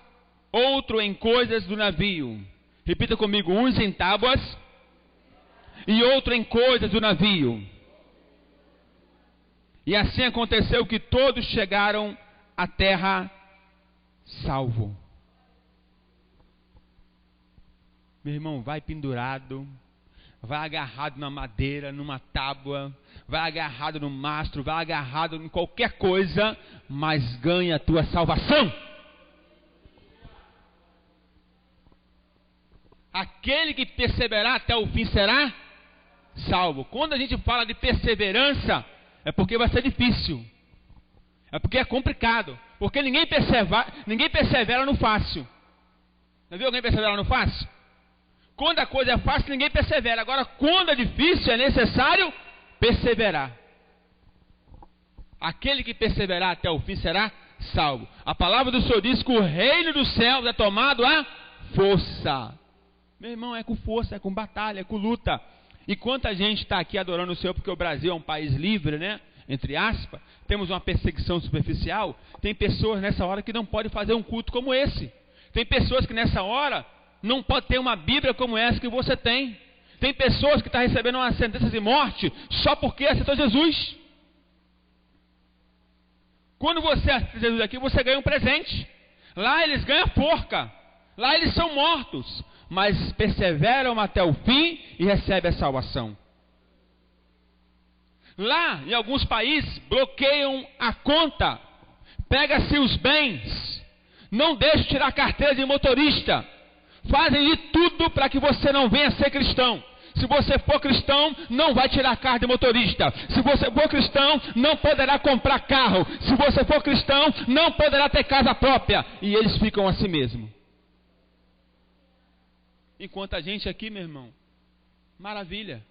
outro em coisas do navio. Repita comigo, uns em tábuas e outro em coisas do navio. E assim aconteceu que todos chegaram à terra salvo. Meu irmão, vai pendurado, vai agarrado na madeira, numa tábua, vai agarrado no mastro, vai agarrado em qualquer coisa, mas ganha a tua salvação. Aquele que perseverar até o fim será salvo. Quando a gente fala de perseverança, é porque vai ser difícil. É porque é complicado. Porque ninguém persevera no fácil. Já viu alguém perseverar no fácil? Quando a coisa é fácil, ninguém persevera. Agora, quando é difícil, é necessário perseverar. Aquele que perseverar até o fim será salvo. A palavra do Senhor diz que o reino dos céus é tomado à força. Meu irmão, é com força, é com batalha, é com luta. E quanta gente está aqui adorando o Senhor porque o Brasil é um país livre, né? Entre aspas, temos uma perseguição superficial. Tem pessoas nessa hora que não podem fazer um culto como esse. Tem pessoas que nessa hora não podem ter uma Bíblia como essa que você tem. Tem pessoas que estão recebendo uma sentença de morte só porque aceitou Jesus. Quando você aceita Jesus aqui, você ganha um presente. Lá eles ganham forca. Lá eles são mortos. Mas perseveram até o fim e recebem a salvação. Lá, em alguns países, bloqueiam a conta, pega-se os bens, não deixam tirar a carteira de motorista, fazem de tudo para que você não venha ser cristão. Se você for cristão, não vai tirar a carta de motorista. Se você for cristão, não poderá comprar carro. Se você for cristão, não poderá ter casa própria. E eles ficam assim mesmo. Enquanto a gente aqui, meu irmão, maravilha.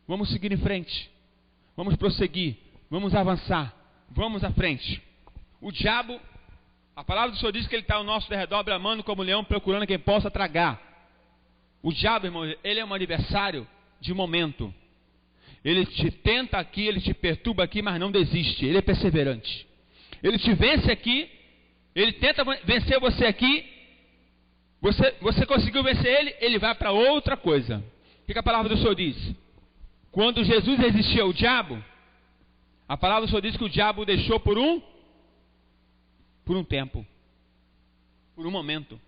Vamos seguir em frente. Vamos prosseguir. Vamos avançar. Vamos à frente. O diabo, a palavra do Senhor diz que ele está ao nosso derredor, bramando como leão, procurando quem possa tragar. O diabo, irmão, ele é um adversário de momento. Ele te tenta aqui, ele te perturba aqui, mas não desiste. Ele é perseverante. Ele te vence aqui, ele tenta vencer você aqui. Você conseguiu vencer ele, ele vai para outra coisa. O que a palavra do Senhor diz? Quando Jesus resistia ao diabo, a palavra do Senhor diz que o diabo o deixou por um tempo, por um momento.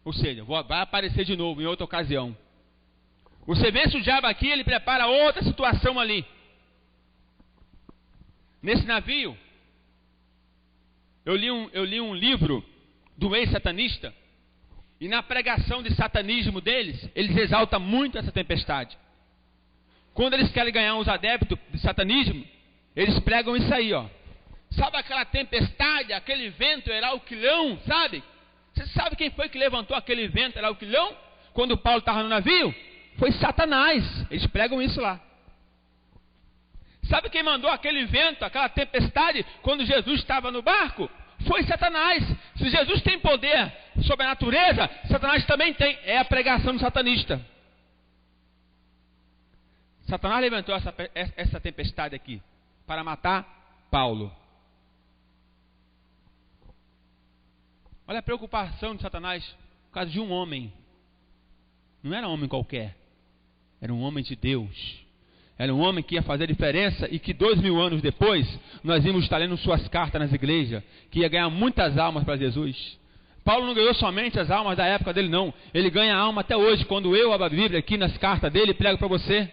Ou seja, vai aparecer de novo em outra ocasião. Você vence o diabo aqui, ele prepara outra situação ali. Nesse navio, eu li um livro do ex-satanista, e na pregação de satanismo deles, eles exaltam muito essa tempestade. Quando eles querem ganhar uns adeptos de satanismo, eles pregam isso aí, ó. Sabe aquela tempestade, aquele vento herauquilão, sabe? Você sabe quem foi que levantou aquele vento herauquilão? Quando Paulo estava no navio? Foi Satanás. Eles pregam isso lá. Sabe quem mandou aquele vento, aquela tempestade, quando Jesus estava no barco? Foi Satanás. Se Jesus tem poder sobre a natureza, Satanás também tem. É a pregação do satanista. Satanás levantou essa tempestade aqui para matar Paulo. Olha a preocupação de Satanás por causa de um homem. Não era um homem qualquer. Era um homem de Deus. Era um homem que ia fazer diferença e que 2000 anos depois nós íamos estar lendo suas cartas nas igrejas, que ia ganhar muitas almas para Jesus. Paulo não ganhou somente as almas da época dele, não. Ele ganha alma até hoje, quando eu abro a Bíblia aqui nas cartas dele e prego para você.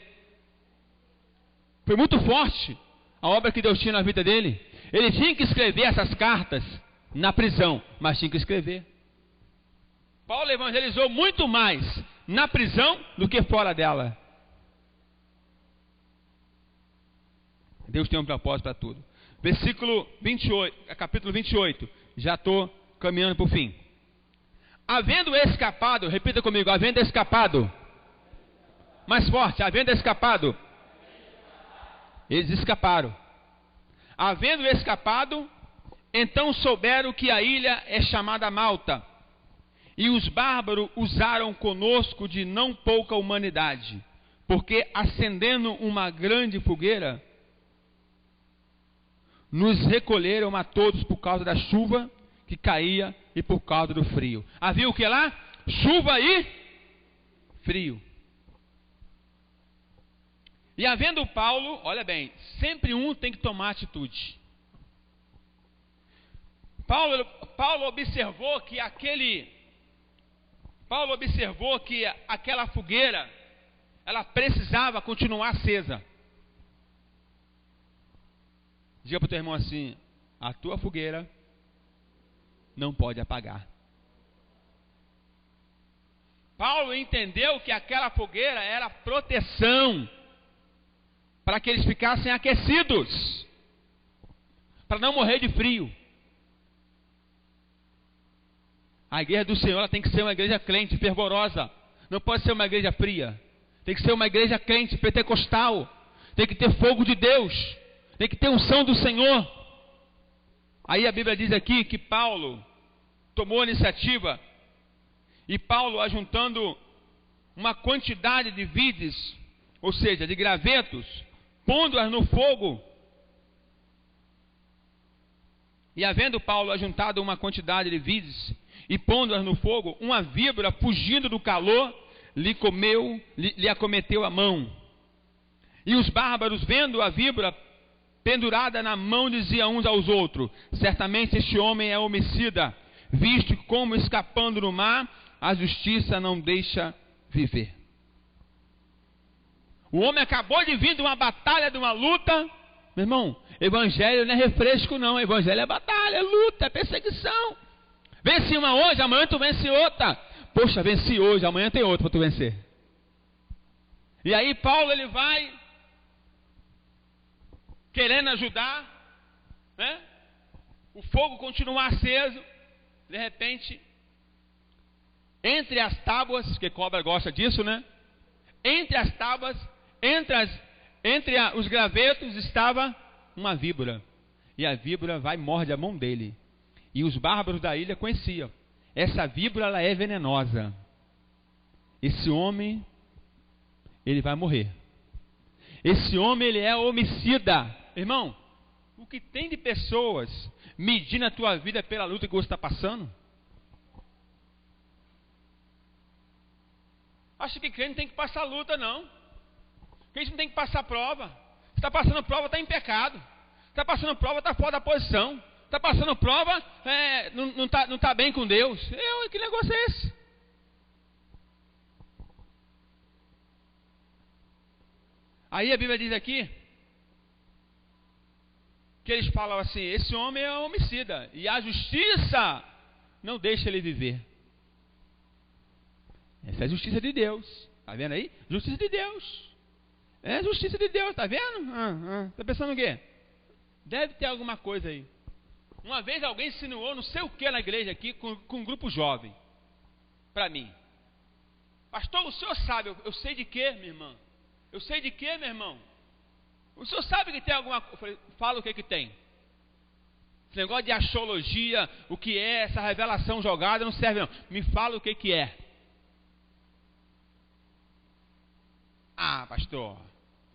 Foi muito forte a obra que Deus tinha na vida dele. Ele tinha que escrever essas cartas na prisão, mas tinha que escrever. Paulo evangelizou muito mais na prisão do que fora dela. Deus tem um propósito para tudo. Versículo 28, capítulo 28. Já estou caminhando para o fim. Havendo escapado, repita comigo, havendo escapado. Mais forte, havendo escapado. Eles escaparam. Havendo escapado, então souberam que a ilha é chamada Malta. E os bárbaros usaram conosco de não pouca humanidade, porque acendendo uma grande fogueira, nos recolheram a todos por causa da chuva que caía e por causa do frio. Havia o que lá? Chuva e frio. E havendo Paulo, olha bem, sempre um tem que tomar atitude. Paulo observou que aquela fogueira, ela precisava continuar acesa. Diga para o teu irmão assim: a tua fogueira não pode apagar. Paulo entendeu que aquela fogueira era proteção para que eles ficassem aquecidos, para não morrer de frio. A igreja do Senhor, ela tem que ser uma igreja crente, fervorosa. Não pode ser uma igreja fria. Tem que ser uma igreja crente, pentecostal. Tem que ter fogo de Deus. Tem que ter unção do Senhor. Aí a Bíblia diz aqui que Paulo tomou a iniciativa. E Paulo, ajuntando uma quantidade de vides, ou seja, de gravetos, pondo-as no fogo. E havendo Paulo ajuntado uma quantidade de vides e pondo-as no fogo, uma víbora, fugindo do calor, lhe acometeu a mão. E os bárbaros, vendo a víbora pendurada na mão, diziam uns aos outros: certamente este homem é homicida, visto como escapando no mar, a justiça não deixa viver. O homem acabou de vir de uma batalha, de uma luta. Meu irmão, evangelho não é refresco não, evangelho é batalha, é luta, é perseguição. Vence uma hoje, amanhã tu vence outra. Poxa, venci hoje, amanhã tem outra para tu vencer. E aí Paulo, ele vai querendo ajudar, né? O fogo continua aceso. De repente, entre as tábuas, que cobra gosta disso, né? Entre as tábuas, entre os gravetos, estava uma víbora. E a víbora vai e morde a mão dele. E os bárbaros da ilha conheciam. Essa víbora, ela é venenosa. Esse homem, ele vai morrer. Esse homem, ele é homicida. Irmão, o que tem de pessoas medindo a tua vida pela luta que você está passando? Acha que crente não tem que passar luta, não. Crente não tem que passar prova. Se está passando prova, está em pecado. Se está passando prova, está fora da posição. Está passando prova, não está bem com Deus. Que negócio é esse? Aí a Bíblia diz aqui que eles falam assim: esse homem é homicida e a justiça não deixa ele viver. Essa é a justiça de Deus. Está vendo aí? Justiça de Deus. É a justiça de Deus, está vendo? Está pensando o quê? Deve ter alguma coisa aí. Uma vez alguém insinuou não sei o que na igreja aqui com um grupo jovem. Para mim. Pastor, o senhor sabe, eu sei de quê, minha irmã? Eu sei de quê, meu irmão? O senhor sabe que tem alguma coisa? Eu falei, fala o que tem. Esse negócio de axiologia, o que é essa revelação jogada, não serve não. Me fala o que é. Ah, pastor,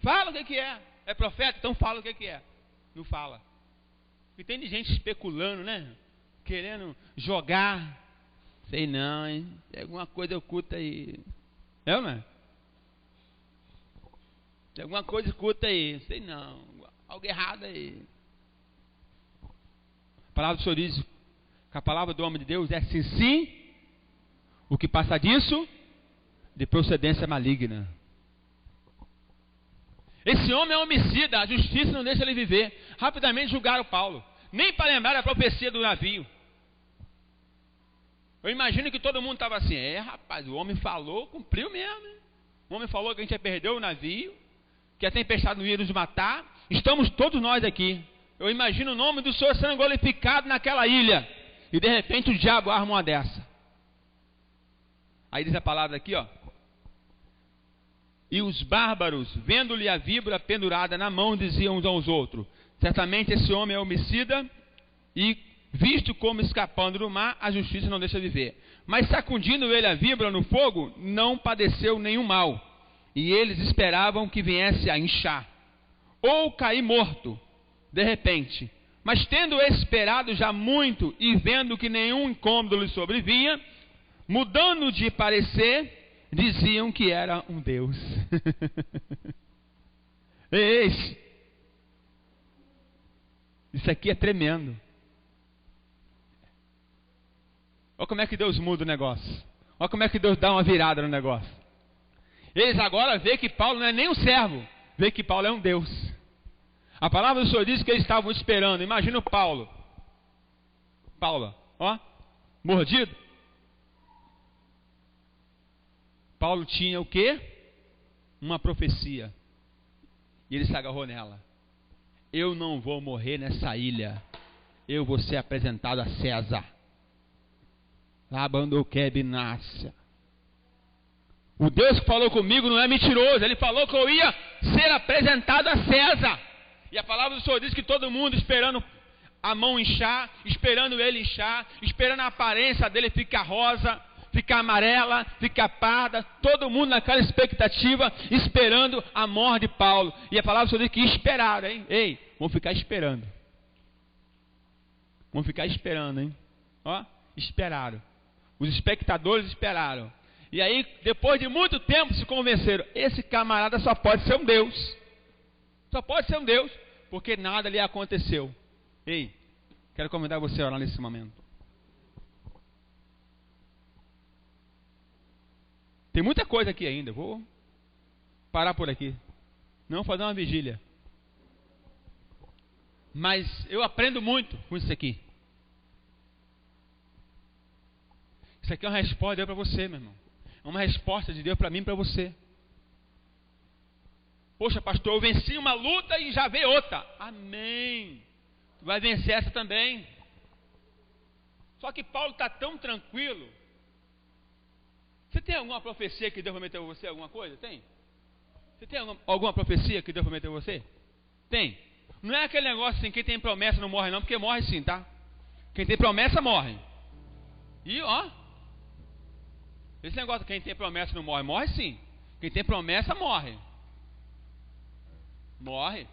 fala o que é. É profeta? Então fala o que é. Não fala. E tem de gente especulando, né? Querendo jogar. Sei não, hein? Tem alguma coisa oculta aí. É ou não é? Tem alguma coisa oculta aí. Sei não. Algo errado aí. A palavra do Senhor diz que a palavra do homem de Deus é sim, sim. O que passa disso, de procedência maligna. Esse homem é homicida, a justiça não deixa ele viver. Rapidamente julgaram Paulo. Nem para lembrar a profecia do navio. Eu imagino que todo mundo estava assim, rapaz, o homem falou, cumpriu mesmo. Hein? O homem falou que a gente ia perder o navio, que a tempestade não ia nos matar. Estamos todos nós aqui. Eu imagino o nome do Senhor sendo glorificado naquela ilha. E de repente o diabo arma uma dessa. Aí diz a palavra aqui, ó. E os bárbaros, vendo-lhe a víbora pendurada na mão, diziam uns aos outros: certamente esse homem é homicida, e visto como escapando do mar, a justiça não deixa viver. Mas sacudindo ele a víbora no fogo, não padeceu nenhum mal. E eles esperavam que viesse a inchar, ou cair morto, de repente. Mas tendo esperado já muito, e vendo que nenhum incômodo lhe sobrevinha, mudando de parecer, diziam que era um Deus. Isso aqui é tremendo. Olha como é que Deus muda o negócio. Olha como é que Deus dá uma virada no negócio. Eles agora veem que Paulo não é nem um servo, veem que Paulo é um Deus. A palavra do Senhor diz que eles estavam esperando. Imagina o Paulo, ó, mordido. Paulo tinha o quê? Uma profecia. E ele se agarrou nela. Eu não vou morrer nessa ilha. Eu vou ser apresentado a César. Labandoquebinácia. O Deus que falou comigo não é mentiroso. Ele falou que eu ia ser apresentado a César. E a palavra do Senhor diz que todo mundo esperando a mão inchar, esperando ele inchar, esperando a aparência dele ficar rosa, ficar amarela, ficar parda, todo mundo naquela expectativa, esperando a morte de Paulo. E a palavra do Senhor diz que esperaram, hein? Ei, vamos ficar esperando. Vamos ficar esperando, hein? Ó, esperaram. Os espectadores esperaram. E aí, depois de muito tempo, se convenceram: esse camarada só pode ser um Deus. Só pode ser um Deus, porque nada lhe aconteceu. Ei, quero convidar você a orar nesse momento. Tem muita coisa aqui ainda. Vou parar por aqui. Não fazer uma vigília. Mas eu aprendo muito com isso aqui. Isso aqui é uma resposta de Deus para você, meu irmão. É uma resposta de Deus para mim e para você. Poxa, pastor, eu venci uma luta e já veio outra. Amém. Tu vai vencer essa também. Só que Paulo está tão tranquilo. Você tem alguma profecia que Deus prometeu a você? Alguma coisa? Tem? Você tem alguma profecia que Deus prometeu a você? Tem. Não é aquele negócio assim, quem tem promessa não morre não, porque morre sim, tá? Quem tem promessa morre. E ó, esse negócio, quem tem promessa não morre, morre sim. Quem tem promessa morre. Morre.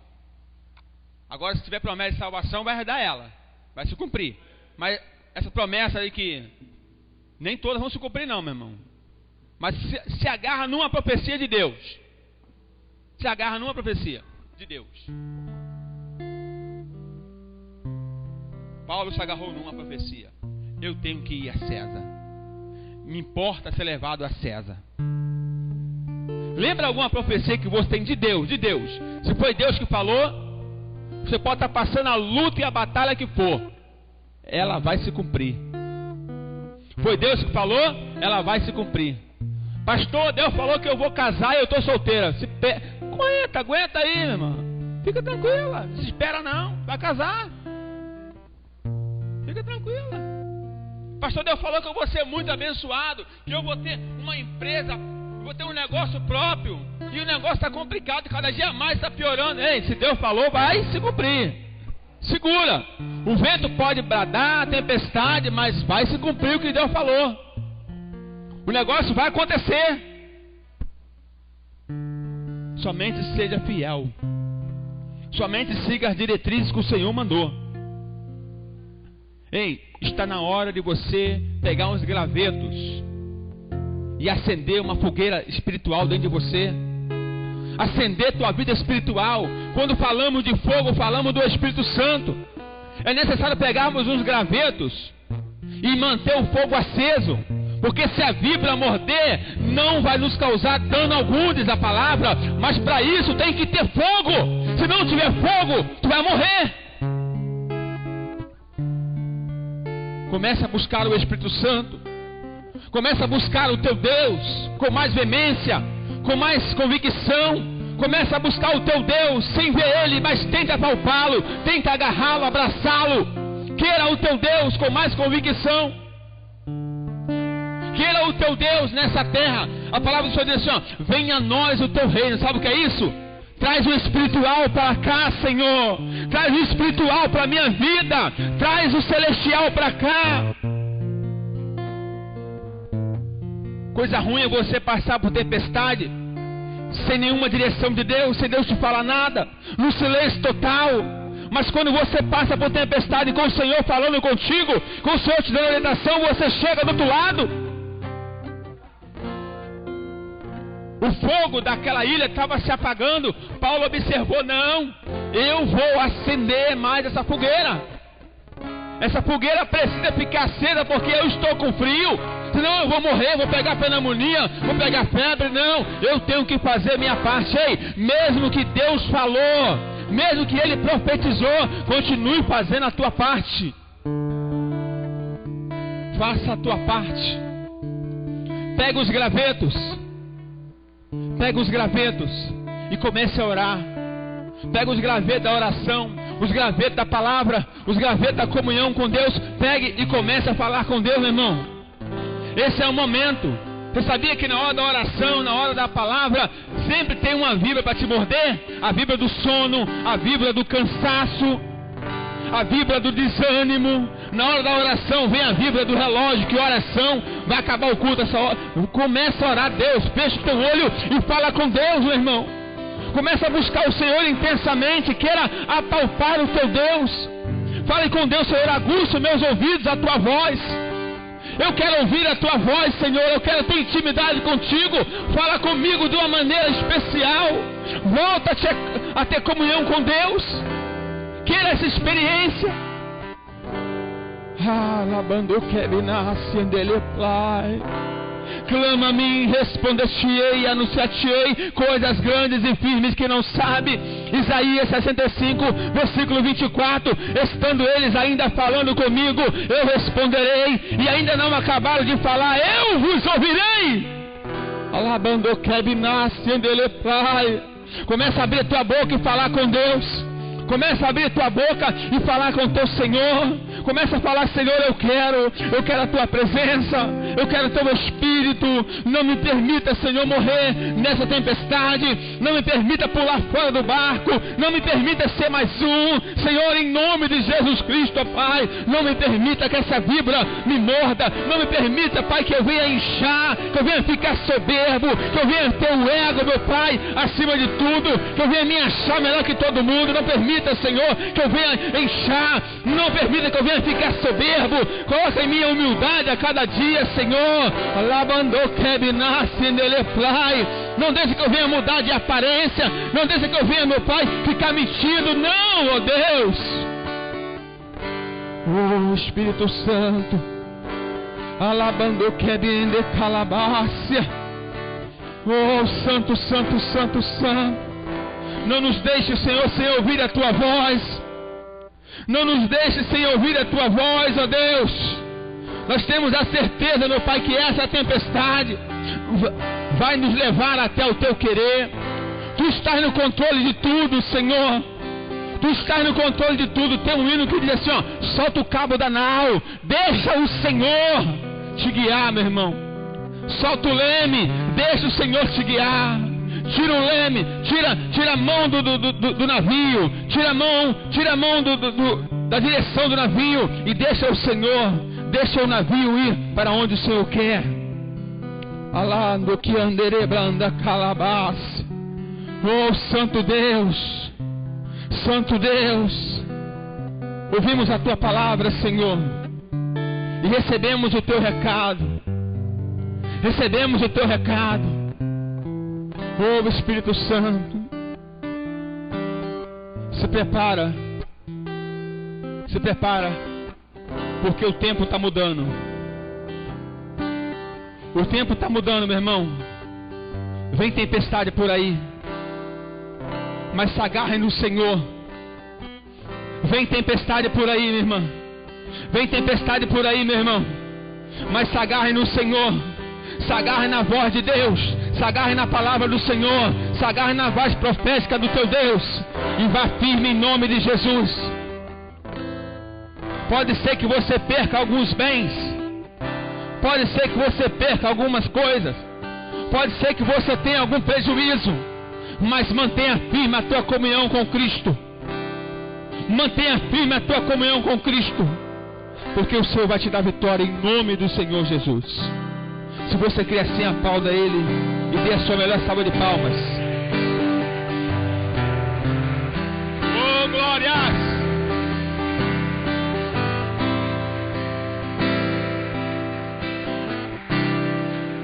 Agora, se tiver promessa de salvação, vai herdar ela. Vai se cumprir. Mas essa promessa aí que nem todas vão se cumprir não, meu irmão. Mas se agarra numa profecia de Deus. Se agarra numa profecia de Deus. Paulo se agarrou numa profecia. Eu tenho que ir a César. Me importa ser levado a César. Lembra alguma profecia que você tem de Deus? De Deus. Se foi Deus que falou, você pode estar passando a luta e a batalha que for, ela vai se cumprir. Foi Deus que falou, ela vai se cumprir. Pastor, Deus falou que eu vou casar e eu estou solteira. Aguenta aí, meu irmão. Fica tranquila, não se espera não, vai casar. Fica tranquila. Pastor, Deus falou que eu vou ser muito abençoado, que eu vou ter uma empresa, vou ter um negócio próprio. E o negócio está complicado, cada dia mais está piorando. Ei, se Deus falou, vai se cumprir. Segura. O vento pode bradar, a tempestade, mas vai se cumprir o que Deus falou. O negócio vai acontecer. Somente seja fiel. Somente siga as diretrizes que o Senhor mandou. Ei, está na hora de você pegar uns gravetos e acender uma fogueira espiritual dentro de você. Acender tua vida espiritual. Quando falamos de fogo, falamos do Espírito Santo. É necessário pegarmos uns gravetos e manter o fogo aceso. Porque se a víbora morder, não vai nos causar dano algum, diz a palavra. Mas para isso tem que ter fogo. Se não tiver fogo, tu vai morrer. Comece a buscar o Espírito Santo. Comece a buscar o teu Deus com mais veemência, com mais convicção. Começa a buscar o teu Deus sem ver Ele, mas tenta apalpá-lo, tenta agarrá-lo, abraçá-lo. Queira o teu Deus com mais convicção. Queira o teu Deus nessa terra. A palavra do Senhor diz assim, ó, venha a nós o teu reino. Sabe o que é isso? Traz o espiritual para cá, Senhor. Traz o espiritual para a minha vida. Traz o celestial para cá. Coisa ruim é você passar por tempestade sem nenhuma direção de Deus, sem Deus te falar nada, no silêncio total. Mas quando você passa por tempestade com o Senhor falando contigo, com o Senhor te dando orientação, você chega do outro lado. O fogo daquela ilha estava se apagando. Paulo observou, não, eu vou acender mais essa fogueira. Essa fogueira precisa ficar acesa porque eu estou com frio. Senão eu vou morrer, vou pegar pneumonia, vou pegar febre. Não, eu tenho que fazer minha parte. Ei, mesmo que Deus falou, mesmo que Ele profetizou, continue fazendo a tua parte. Faça a tua parte. Pega os gravetos. Pega os gravetos e comece a orar. Pega os gravetos da oração, os gravetos da palavra, os gravetos da comunhão com Deus. Pegue e comece a falar com Deus, meu irmão. Esse é o momento. Você sabia que na hora da oração, na hora da palavra, sempre tem uma víbora para te morder? A víbora do sono, a víbora do cansaço, a víbora do desânimo. Na hora da oração vem a víbora do relógio, que oração, vai acabar o culto essa hora. Começa a orar a Deus, fecha o teu olho e fala com Deus, meu irmão. Começa a buscar o Senhor intensamente, queira apalpar o teu Deus. Fale com Deus, Senhor, aguça meus ouvidos, a tua voz. Eu quero ouvir a tua voz, Senhor. Eu quero ter intimidade contigo. Fala comigo de uma maneira especial. Volta a ter comunhão com Deus. Queira essa experiência. Clama a mim, responder-te-ei, anunciar-te-ei coisas grandes e firmes que não sabe. Isaías 65, versículo 24. Estando eles ainda falando comigo, eu responderei. E ainda não acabaram de falar, eu vos ouvirei. Começa a abrir tua boca e falar com Deus. Começa a abrir tua boca e falar com o teu Senhor. Começa a falar, Senhor, eu quero a tua presença, eu quero o teu Espírito. Não me permita, Senhor, morrer nessa tempestade. Não me permita pular fora do barco. Não me permita ser mais um. Senhor, em nome de Jesus Cristo, Pai, não me permita que essa víbora me morda. Não me permita, Pai, que eu venha inchar, que eu venha ficar soberbo, que eu venha ter o ego, meu Pai, acima de tudo, que eu venha me achar melhor que todo mundo. Não permita, Senhor, que eu venha inchar. Não permita que eu venha ficar soberbo. Coloca em minha humildade a cada dia, Senhor. Não deixe que eu venha mudar de aparência. Não deixe que eu venha, meu Pai, ficar metido. Não, ó Deus. Oh Espírito Santo. Alabando quebinde calabácia. Oh Santo, Santo, Santo, Santo. Não nos deixe, Senhor, sem ouvir a tua voz. Não nos deixe sem ouvir a tua voz, ó Deus. Nós temos a certeza, meu Pai, que essa tempestade vai nos levar até o teu querer. Tu estás no controle de tudo, Senhor. Tu estás no controle de tudo. Tem um hino que diz assim, ó, solta o cabo da nau, deixa o Senhor te guiar, meu irmão. Solta o leme, deixa o Senhor te guiar. tira o leme, tira a mão do navio, tira a mão da direção do navio e deixa o navio ir para onde o Senhor quer. Alando que anderebranda calabás. Oh, Santo Deus, ouvimos a Tua palavra, Senhor, e recebemos o Teu recado. Oh, Espírito Santo, se prepara, porque o tempo está mudando. O tempo está mudando, meu irmão. Vem tempestade por aí, mas se agarre no Senhor. Vem tempestade por aí, minha irmã. Vem tempestade por aí, meu irmão, mas se agarre no Senhor. Se agarre na voz de Deus, se agarre na palavra do Senhor, se agarre na voz profética do teu Deus, e vá firme em nome de Jesus. Pode ser que você perca alguns bens, pode ser que você perca algumas coisas, pode ser que você tenha algum prejuízo, mas mantenha firme a tua comunhão com Cristo. Mantenha firme a tua comunhão com Cristo, porque o Senhor vai te dar vitória em nome do Senhor Jesus. Se você crê assim, aplauda Ele e dê a sua melhor salva de palmas.